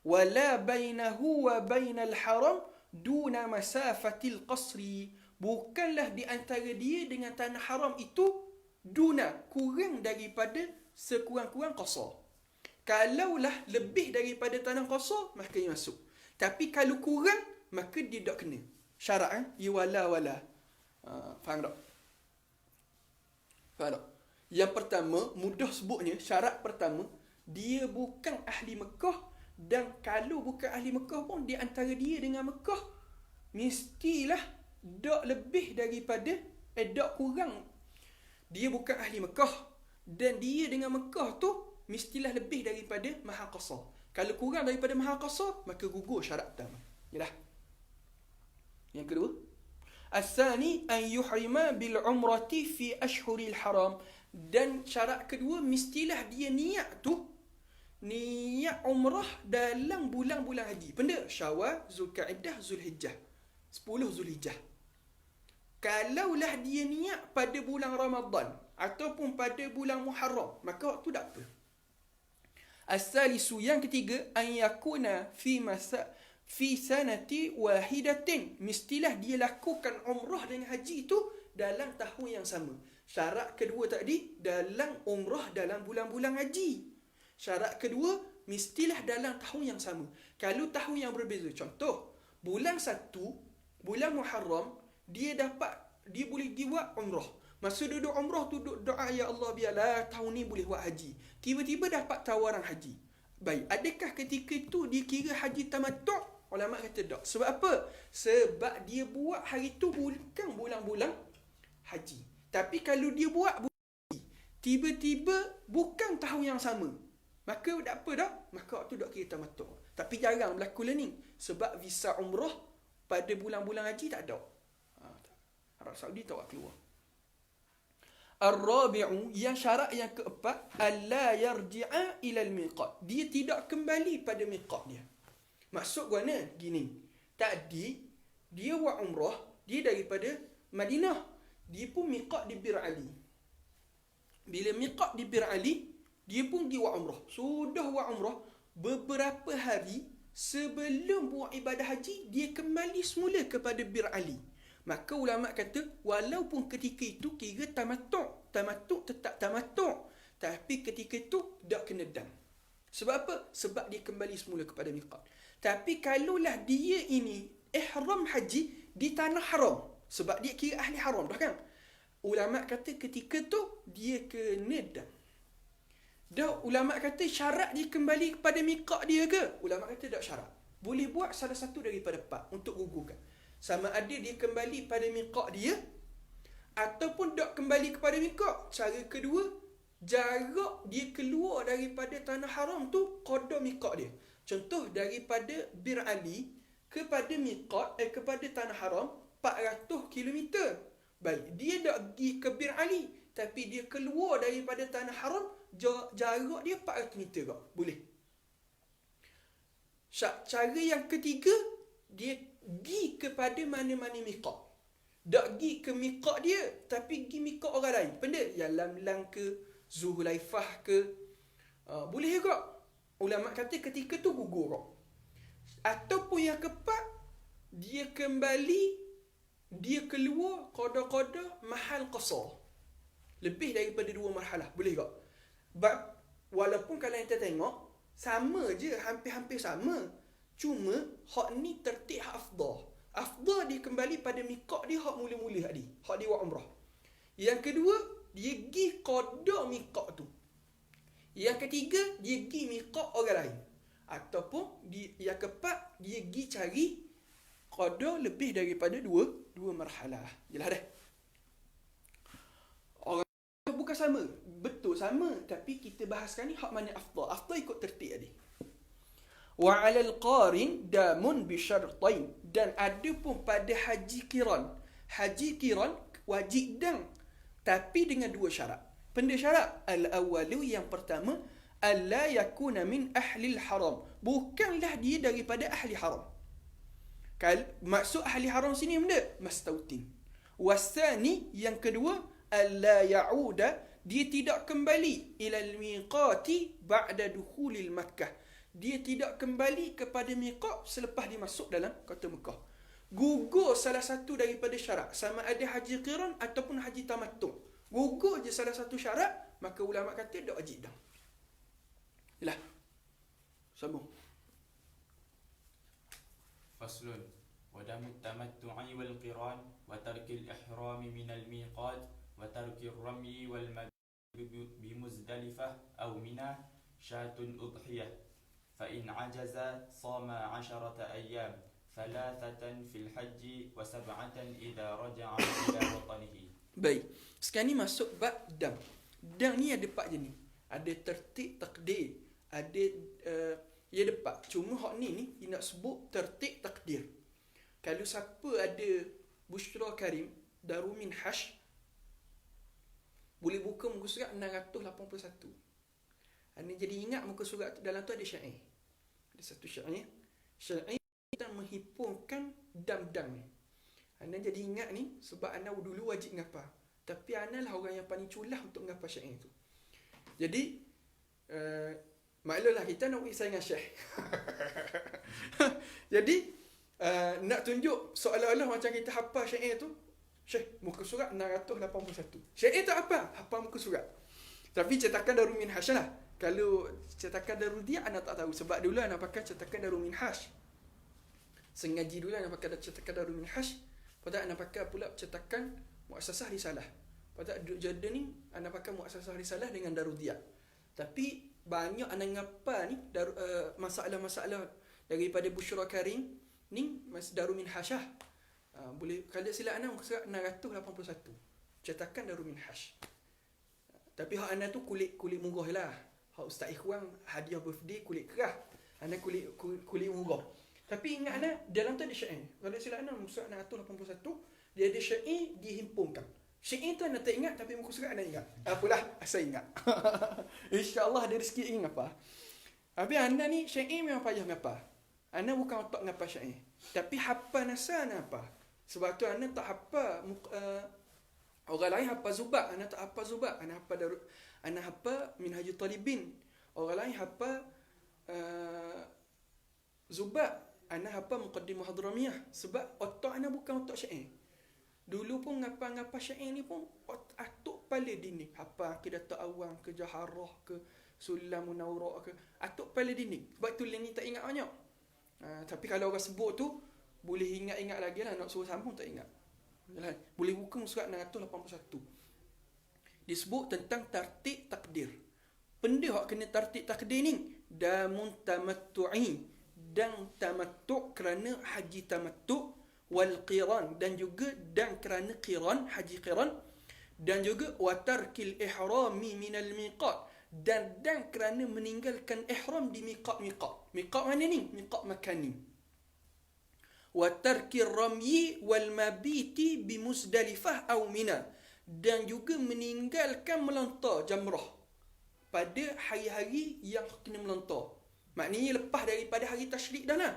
Wala bainahu wa bainal haram duna masafatil qasri. Bukanlah di antara dia dengan tanah haram itu duna, kurang daripada sekurang-kurang qasar. Kalaulah lebih daripada tanah qasar, maka dia masuk. Tapi kalau kurang, maka dia tak kena. Syarat dia wala. Faham tak? Faham tak? Yang pertama, mudah sebutnya, syarat pertama, dia bukan ahli Mekah. Dan kalau bukan ahli Mekah pun, di antara dia dengan Mekah, mestilah tak lebih daripada, tak kurang. Dia bukan ahli Mekah. Dan dia dengan Mekah tu, mestilah lebih daripada Mahal Qasar. Kalau kurang daripada Mahal Qasar, maka gugur syarat pertama. Yalah. Yang kedua, As-sani an yuhrima bil umrati fi ashhuril haram. Dan syarat kedua, mestilah dia niat niat umrah dalam bulan-bulan haji. Benda Syawal, Zulkaidah, Zulhijjah. 10 Zulhijjah. Kalaulah dia niat pada bulan Ramadan ataupun pada bulan Muharram, maka waktu tak apa. As-salisu, yang ketiga, an yakuna fi sanati wahidatin. Mestilah dia lakukan umrah dengan haji itu dalam tahun yang sama. Syarat kedua tadi, dalam umrah dalam bulan-bulan haji. Syarat kedua, mestilah dalam tahun yang sama. Kalau tahun yang berbeza, contoh, bulan 1, bulan Muharram, dia boleh buat umrah. Masa duduk umrah tu duduk doa, ya Allah biarlah tahun ni boleh buat haji. Tiba-tiba dapat tawaran haji. Baik, adakah ketika itu dia kira haji tamattu'? Ulama kata tak. Sebab apa? Sebab dia buat hari tu bukan bulan-bulan haji. Tapi kalau dia buat bulan haji, tiba-tiba bukan tahun yang sama, maka tak apa dah. Maka waktu tak kira tamattu'. Tapi jarang berlaku lah ni. Sebab visa umrah pada bulan-bulan haji tak ada. Arab Saudi tak keluar. Ar-rabi'u, yang syarat yang keempat, alla yarji'a ila al-miqat. Dia tidak kembali pada miqat dia. Maksud guna gini. Tadi dia buat umrah, dia daripada Madinah. Dia pun miqat di Bir Ali. Bila miqat di Bir Ali, dia pun pergi buat umrah. Sudah buat umrah, beberapa hari sebelum buat ibadah haji, dia kembali semula kepada Bir Ali. Maka ulama kata, walaupun ketika itu kira tamattu'. Tamattu' tetap tamattu'. Tapi ketika itu, tak kena dam. Sebab apa? Sebab dia kembali semula kepada miqat. Tapi kalaulah dia ini ihram haji di tanah haram. Sebab dia kira ahli haram dah kan. Ulama kata ketika tu dia kena dah. Ulama kata syarat dia kembali kepada miqat dia ke? Ulama kata tak syarat. Boleh buat salah satu daripada 4 untuk gugurkan. Sama ada dia kembali pada miqat dia ataupun tak kembali kepada miqat. Cara kedua, jarak dia keluar daripada tanah haram tu qada miqat dia. Contoh daripada Bir Ali kepada miqat kepada tanah haram 400 km. Baik, dia tak pergi ke Bir Ali tapi dia keluar daripada tanah haram, jarak dia 400 meter kau. Boleh. Cara yang ketiga, dia pergi kepada mana-mana miqat. Tak pergi ke miqat dia tapi pergi miqat orang lain. Benda yang Lamlam ke, Zuhulaifah ke, boleh juga. Ulama kata ketika tu gugur kau. Ataupun yang keempat, dia kembali, dia keluar qada-qada mahal qasar. Lebih daripada 2 marhalah. Boleh tak? Walaupun kalau kita tengok, sama je, hampir-hampir sama. Cuma, hak ni tertib hak afdah. Afdah dia kembali pada miqat dia hak mula-mula tadi. Hak dia buat umrah. Yang kedua, dia pergi qada miqat tu. Yang ketiga, dia pergi miqat orang lain. Ataupun, yang keempat, dia pergi cari qada lebih daripada 2 marhalah. Jelas dah? Orang bukan sama. Betul sama. Tapi kita bahaskan ni hak mana afdal. Afdal ikut tertib tadi. Wa 'alal qarin damun bi syartain. Dan ada pun pada haji qiran. Haji qiran wajib dam. Tapi dengan 2 syarat. Benda syarat al-awwalu yang pertama, alla yakuna min ahli al-haram. Bukanlah dia daripada ahli haram. Maksud ahli haram sini benda mastautin. Wasani yang kedua, alla ya'uda, dia tidak kembali ilal miqati ba'da dukhulil Makkah. Dia tidak kembali kepada miqat selepas dia masuk dalam kota Mekah. Gugur salah satu daripada syarat, sama ada haji qiran ataupun haji tamattu. Gugur je salah satu syarat, maka ulama kata tak wajib dah. Yalah. Sambung. Faslun. ودم التمتع والقران وترك الإحرام من الميقات وترك الرمي والمبيت بمزدلفة أو منى شاة أضحية فإن عجز صام 10 أيام 3 في الحج و7 إذا رجع إلى وطنه. Baik. Sekarang ni masuk bab dam. Dam ni ada 4 jenis. Ada tertib takdir. Ada ia ada 4. Cuma hak ni dia nak sebut tertib takdir. Kalau siapa ada Bushra Karim Darumin Hash, boleh buka muka surat 681. Anda jadi ingat muka surat tu, dalam tu ada syair. Ada satu syair. Syair kita menghimpunkan dam-dam ni. Anda jadi ingat ni sebab anda dulu wajib ngapa. Tapi anda lah orang yang paling culah untuk ngapa syair tu. Jadi maklumlah kita nak pergi dengan Syekh. Jadi nak tunjuk seolah-olah macam kita hafal syair tu. Syekh, muka surat 681. Syair tak apa, hafal muka surat. Tapi cetakan Darul Minhaj lah. Kalau cetakan Darul Dia anak tak tahu. Sebab dulu anak pakai cetakan Darul Minhaj. Sengaji dulu anak pakai cetakan Darul Minhaj. Pada anak pakai pula cetakan Muassasah Risalah. Pada duduk Jordan ni anak pakai Muassasah Risalah dengan Darul Dia. Tapi banyak anak ngapa ni masalah-masalah daripada Bushra Karim ni Darul Minhaj. Boleh kalau silap anak muka surat 681. Cetakan Darul Minhaj. Tapi hak anak tu kulit murah lah. Hak Ustaz Ikhwan hadiah birthday kulit kerah. Anak kulit murah. Tapi ingat anak dalam tu ada syair. Kalau silap anak muka surat 681, dia ada syair dihimpunkan. Syair tu anak tak ingat tapi muka surat anak ingat. Apalah, asal ingat. InsyaAllah ada rezeki ingat apa. Habis anda ni syair memang payah ngapa. Anda bukan otak ngapa syair. Tapi hafal nasa anda apa. Sebab tu anda tak hafal orang lain hafal Zubat, anda tak hafal Zubat. Anda hafal Minhajul Talibin. Orang lain hafal Zubat. Anda hafal Muqaddimah Hadramiyah. Sebab otak anda bukan otak syair. Dulu pun ngapa syair ni pun atuk pala dinding. Hafal Aqidatul Awam ke Jaharah ke Sulam Munawwara ke atuk pala dinding. Sebab tu ni tak ingat banyak. Tapi kalau orang sebut tu boleh ingat-ingat lagi lah, nak suruh sambung tak ingat. Yalah. Boleh buka surat 681. Disebut tentang tartib takdir. Benda hak kena tartib takdir ni, damun tamattu'i, dan tamattu' kerana haji tamattu', wal qiran, dan juga dan kerana qiran, haji qiran, dan juga wa tarkil ihrami minal miqat, dan kerana meninggalkan ihram di miqat. Miqat mana ni? Miqat Makkah ni. Wa tarkir ramyi wal mabiti bi Muzdalifah aw Mina, dan juga meninggalkan melontar jamrah pada hari-hari yang kena melontar. Maknanya lepas daripada hari tasyrik dah lah.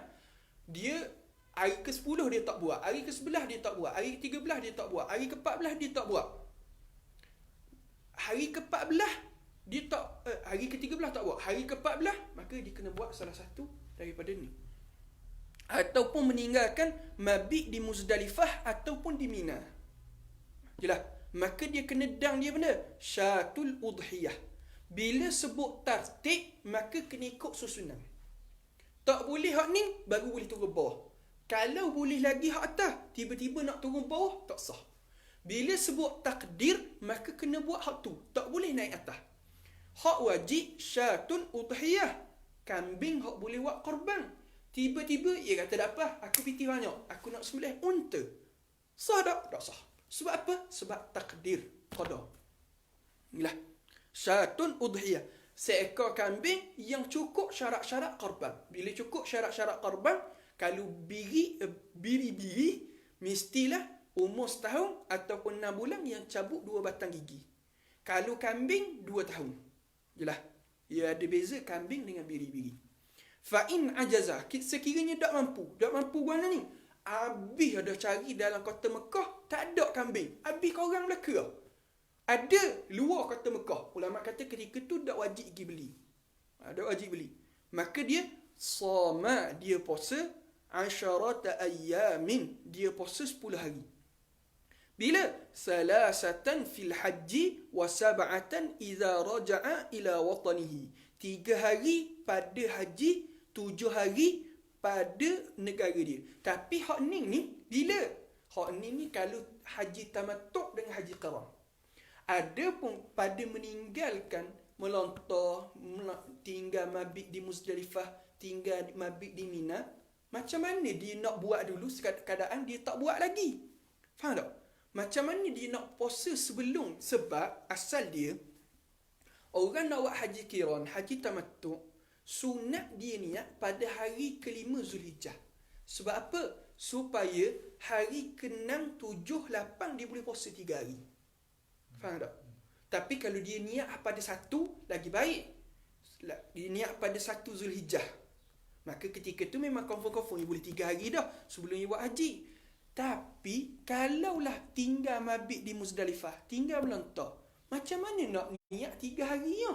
Dia hari ke-10 dia tak buat, hari ke-11 dia tak buat, hari ke-13 dia tak buat, hari ke-14 dia tak buat. Hari ke-14 dia tak hari ke-13 tak buat, hari ke-14 maka dia kena buat salah satu daripada ni. Ataupun meninggalkan mabit di Muzdalifah ataupun di Mina. Jelas. Maka dia kena dang dia benda syatul udhiyah. Bila sebut tartib, maka kena ikut susunan. Tak boleh hak ni baru boleh turun bawah. Kalau boleh lagi hak atas, tiba-tiba nak turun bawah, tak sah. Bila sebut takdir, maka kena buat hak tu, tak boleh naik atas. Hak wajib syatun udhiyah, kambing hak boleh buat korban. Tiba-tiba ia kata tak apa, aku piti banyak, aku nak sembelih unta. Sah tak? Tak sah. Sebab apa? Sebab takdir, qada. Inilah syatun udhiyah, seekor kambing yang cukup syarat-syarat korban. Bila cukup syarat-syarat korban, kalau biri-biri mestilah umur setahun ataupun 6 bulan yang cabut 2 batang gigi. Kalau kambing 2 tahun. Jelas. Ia ada beza kambing dengan biri-biri. Fa in ajaza, sekiranya tak mampu mana ni? Habis ada cari dalam kota Mekah, tak ada kambing. Habis korang Melaka. Ada luar kota Mekah. Ulama kata ketika tu tak wajib pergi beli. Tak wajib beli. Maka dia sama, dia puasa asharata ayyamin, dia puasa 10 hari. Bila? Salasatan fil haji wa sab'atan idza raja'a ila watanihi. 3 hari pada haji, 7 hari pada negara dia. Tapi hak ni bila? Hak ni kalau haji tamattu' dengan haji qiran. Ada pun pada meninggalkan melontar, tinggal mabit di Muzdalifah, tinggal mabit di Mina, macam mana dia nak buat dulu keadaan dia tak buat lagi? Faham tak? Macam mana dia nak puasa sebelum? Sebab asal dia, orang nak buat haji qiran, haji tamattu', sunat dia niat pada hari ke-5 Zulhijjah. Sebab apa? Supaya hari ke-6, 7, 8 dia boleh puasa 3 hari. Faham tak? Tapi kalau dia niat pada 1, lagi baik. Dia niat pada 1 Zulhijjah, maka ketika tu memang confirm dia boleh 3 hari dah sebelum dia buat haji. Tapi kalaulah tinggal mabit di Muzdalifah, tinggal melontar, macam mana nak niat 3 hari ya?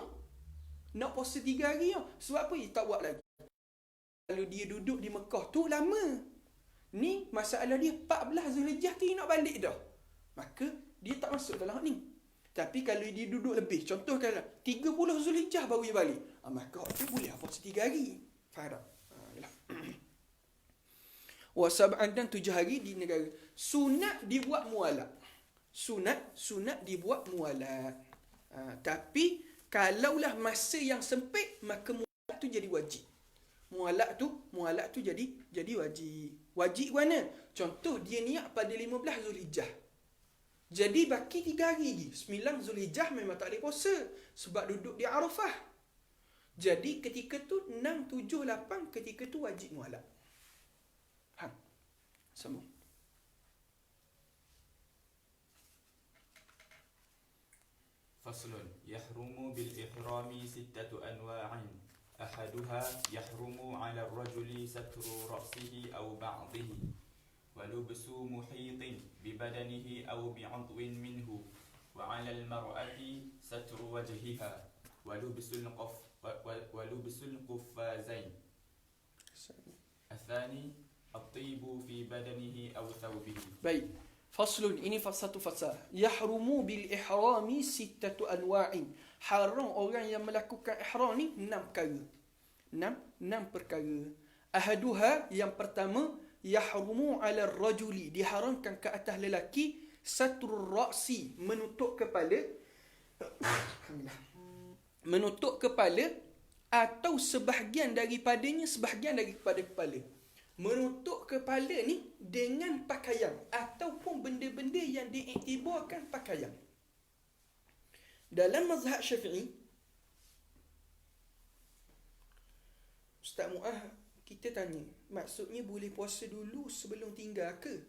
Nak puasa 3 hari ya? Sebab apa dia tak buat lagi? Kalau dia duduk di Mekah tu lama. Ni masalah dia 14 Zulhijjah tu dia nak balik dah. Maka dia tak masuk dalam hak ni. Tapi kalau dia duduk lebih, contoh kalau 30 Zulhijjah baru dia balik, maka hak tu boleh puasa 3 hari. Faham tak? Yalah. Wa sab'an, dan 7 hari di negara. Sunat dibuat mualak. Sunat dibuat mualak. Tapi kalaulah masa yang sempit, maka mualak tu jadi wajib. Mualak tu jadi wajib. Wajib mana? Contoh dia niat pada 15 Zulhijjah. Jadi baki 3 hari lagi. 9 Zulhijjah memang tak boleh puasa sebab duduk di Arafah. Jadi ketika tu 6, 7, 8 ketika tu wajib mualak. Sambung. Faslun. Yahrumu bil ihrami 6 anwa'in. Ahaduha yahrumu 'ala ar-rajuli satru ra'sihi aw ba'dihi wa lubsu muhitin bi badanihi aw bi'adwin minhu wa 'ala al-mar'ati satru wajhiha wa lubsul quffazain. Athani at-tibu fi badanihi aw thawbihi. Baik. Faslun, ini satu fasal. Yahrumu bil ihrami 6 anwa'in. Haram orang yang melakukan ihram ni 6 perkara. 6 perkara. Ahaduha, yang pertama, yahrumu 'ala ar-rajuli, diharamkan ke atas lelaki, satrul ra'si, menutup kepala, menutup kepala atau sebahagian daripadanya, sebahagian daripada kepala. Menutup kepala ni dengan pakaian ataupun benda-benda yang diiktibarkan pakaian. Dalam mazhab Syafi'i, Ustaz Mu'ah, kita tanya, maksudnya boleh puasa dulu sebelum tinggal ke?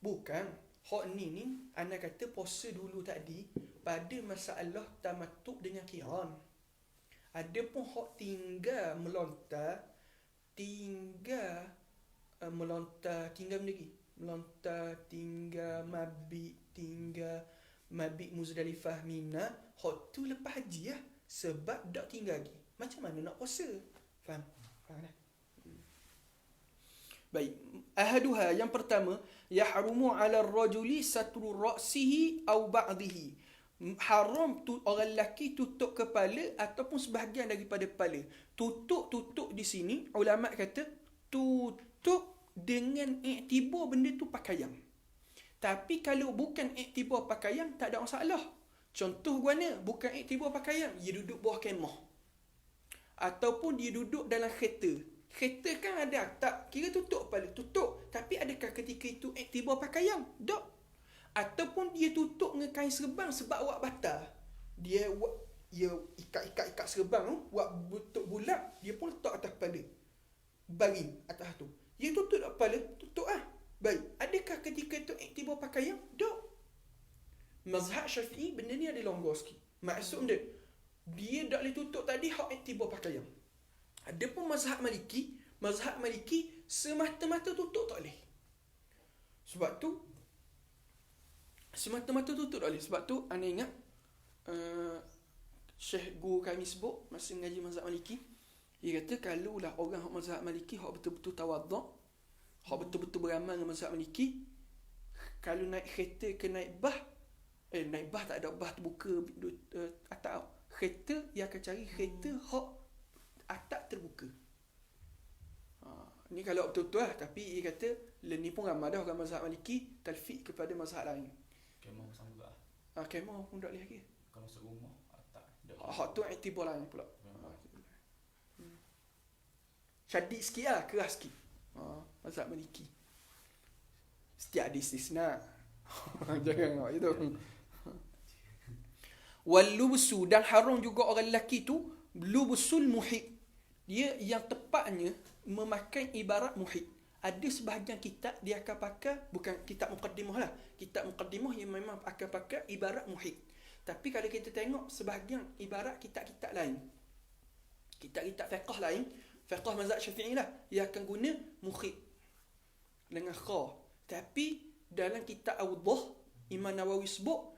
Bukan. Hak ni ana kata puasa dulu tadi pada masalah tamattu' dengan qiran. Adapun hak tinggal melontar, tinggal melontar, tinggal benda lagi. Melontar, tinggal mabit Muzdalifah, Mina, hak tu lepas haji lah. Sebab dak tinggal lagi. Macam mana nak puasa? Faham? Faham dah? Baik. Ahaduha, yang pertama, yahrumu 'ala ar-rajuli satru ra'sihi aw ba'dihi. Haram tu orang lelaki tutup kepala ataupun sebahagian daripada kepala. Tutup di sini ulama kata tutup dengan iktibar benda tu pakaian. Tapi kalau bukan iktibar pakaian, tak ada masalah. Contoh guana, bukan iktibar pakaian, dia duduk bawah kemah. Ataupun dia duduk dalam kereta. Kereta kan ada, tak kira tutup kepala, tutup. Tapi adakah ketika itu iktibar pakaian? Tak. Ataupun dia tutup dengan kain serban sebab awak batal. Dia ikat serban tu, buat bentuk bulat, dia pun letak atas kepala. Baring atas tu. Dia tutup kepala, tutup ah. Baik, adakah ketika itu iktibar pakaian? Tak. Mazhab Syafi'i benda ni ada longgar sikit. Maksud dia tak boleh tutup tadi hak iktibar pakaian. Adapun mazhab Maliki semata-mata tutup tak boleh. Sebab tu semata-mata tutup tak boleh. Sebab tu anda ingat Syekh guru kami sebut masa mengaji mazhab Maliki, dia kata kalau lah orang mazhab Maliki hak betul-betul tawaduk, hak betul-betul beramal dengan mazhab Maliki, kalau naik kereta ke naik bas, naik bas tak ada bas terbuka atap. Kereta dia akan cari kereta hak atap terbuka. Ni kalau betul-betul lah. Tapi dia kata ni pun ramai dah orang mazhab Maliki talfik kepada mazhab lain. Kemah sama juga. Kemah pun tak boleh lagi. Kalau masuk rumah atap. Hak tu iktibar lain pula. Syadid sikit lah, keras sikit. Mazhab Maliki. Setiap ada istisna. Jangan buat itu. Wal lubsu, dan haram juga orang lelaki tu lubsul muhit. Dia yang tepatnya memakai ibarat muhit. Ada sebahagian kitab dia akan pakai, bukan kitab muqaddimah lah. Kitab muqaddimah yang memang akan pakai ibarat muhit. Tapi kalau kita tengok sebahagian ibarat kitab-kitab lain, kitab-kitab fiqh lain, fiqh mazhab Syafi'i lah, dia akan guna muhit dengan kha. Tapi dalam kitab Awdah, Imam Nawawi sebut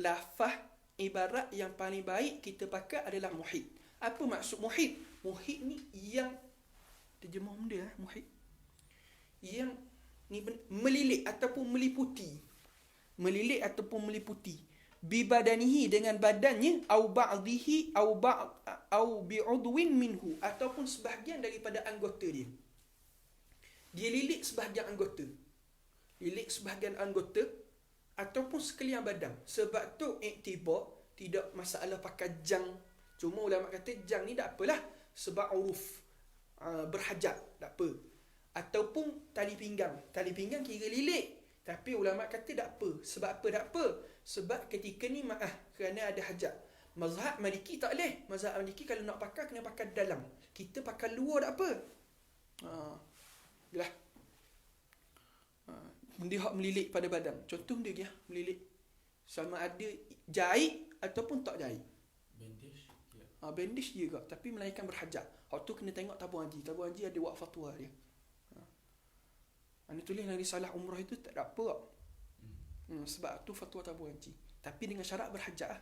lafaz ibarat yang paling baik kita pakai adalah muhit. Apa maksud muhit? Muhit ni yang terjemah benda muhit. Yang ni melilit ataupun meliputi. Melilit ataupun meliputi. Bi badanihi, dengan badannya, au ba'dihi au bi'udwin minhu, ataupun sebahagian daripada anggota dia. Dia lilit sebahagian anggota. Lilit sebahagian anggota ataupun sekalian badan. Sebab tu iktibar tidak masalah pakai jang. Cuma ulama kata jang ni tak apalah sebab uruf berhajat, tak apa. Ataupun tali pinggang. Tali pinggang kira lilit. Tapi ulama kata tak apa. Sebab apa tak apa? Sebab ketika ni kerana ada hajat. Mazhab Maliki tak boleh. Mazhab Maliki kalau nak pakai kena pakai dalam. Kita pakai luar tak apa. Yalah. Benda hak melilit pada badan. Contoh dia melilit. Sama ada jahit ataupun tak jahit. Bandage. Bandage dia juga. Tapi melainkan berhajat. Hak tu kena tengok tabung haji. Tabung haji ada buat fatwa dia. Anda tulis dalam risalah umrah itu tak ada apa. Sebab tu fatwa tabung haji. Tapi dengan syarat berhajat.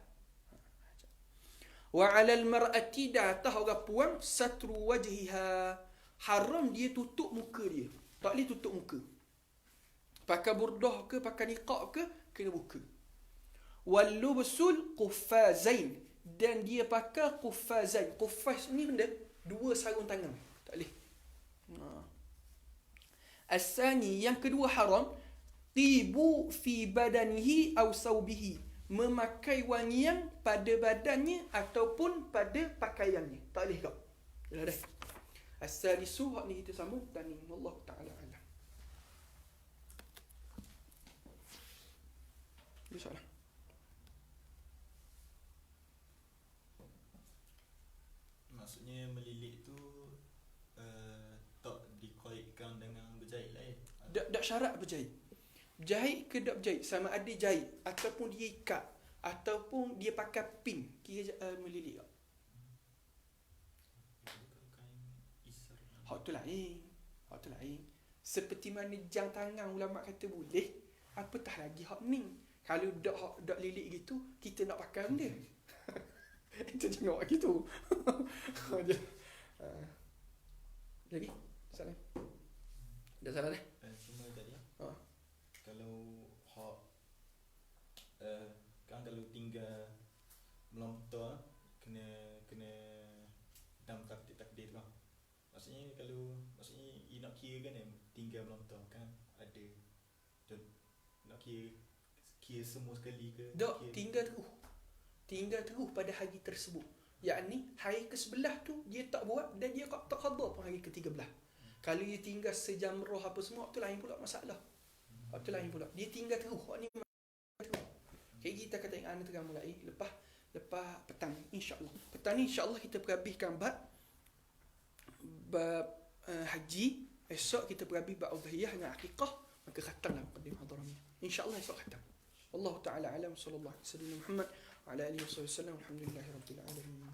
Wa 'alal mar'ati, atas orang puan, satru wajhiha. Haram dia tutup muka dia. Tak boleh tutup muka. Pakai burdah ke, pakai niqab ke, kena buka. Wal lubsul quffazain, dan dia pakai quffazain. Quffaz ni benda dua sarung tangan. Tak boleh. As-sani, yang kedua haram, tibu fi badanihi aw saubihi, memakai wangian pada badannya ataupun pada pakaiannya. Tak boleh kau. Dah dah. As-salisu, hak ni kita sambung dan ni wallahu taala alam. Soalan. Maksudnya melilit tu tak dikaitkan dengan berjahit lah ya? Tak syarat berjahit. Jahit ke tak berjahit, sama ada jahit ataupun dia ikat ataupun dia pakai pin, kira melilit tak? Hak tu lain. Hak tu lain. Seperti mana jam tangan ulama kata boleh, apatah lagi hak ni. Kalau dak lilit gitu, kita nak pakai benda. Kita tengok gitu. Jadi, salah. Dah salah dah. Cuma tadi Ha. kalau hak kan kalau tinggal melontar kena dalam takdir lah. Maksudnya you nak kira kan tinggal melontar kan ada nak kira semua sekali ke? Dok, tinggal terus pada hari tersebut. Yakni hari ke-11 tu dia tak buat dan dia tak qada pun hari ke-13. Kalau dia tinggal sejamrah apa semua, tu lain pula masalah. Tu lain pula. Dia tinggal terus. Hak ni terus. Okay, kita kata yang ana terang mulai lepas petang insya-Allah. Petang ni insya-Allah kita perhabiskan bab haji. Esok kita perhabis bab udhiyah dengan akikah, maka khatamlah muqaddimah hadramiyah. Insya-Allah esok khatam. Allah Ta'ala alam, sallallahu alaihi wasallam Muhammad wa ala alihi wasallam. Alhamdulillahirabbil alamin.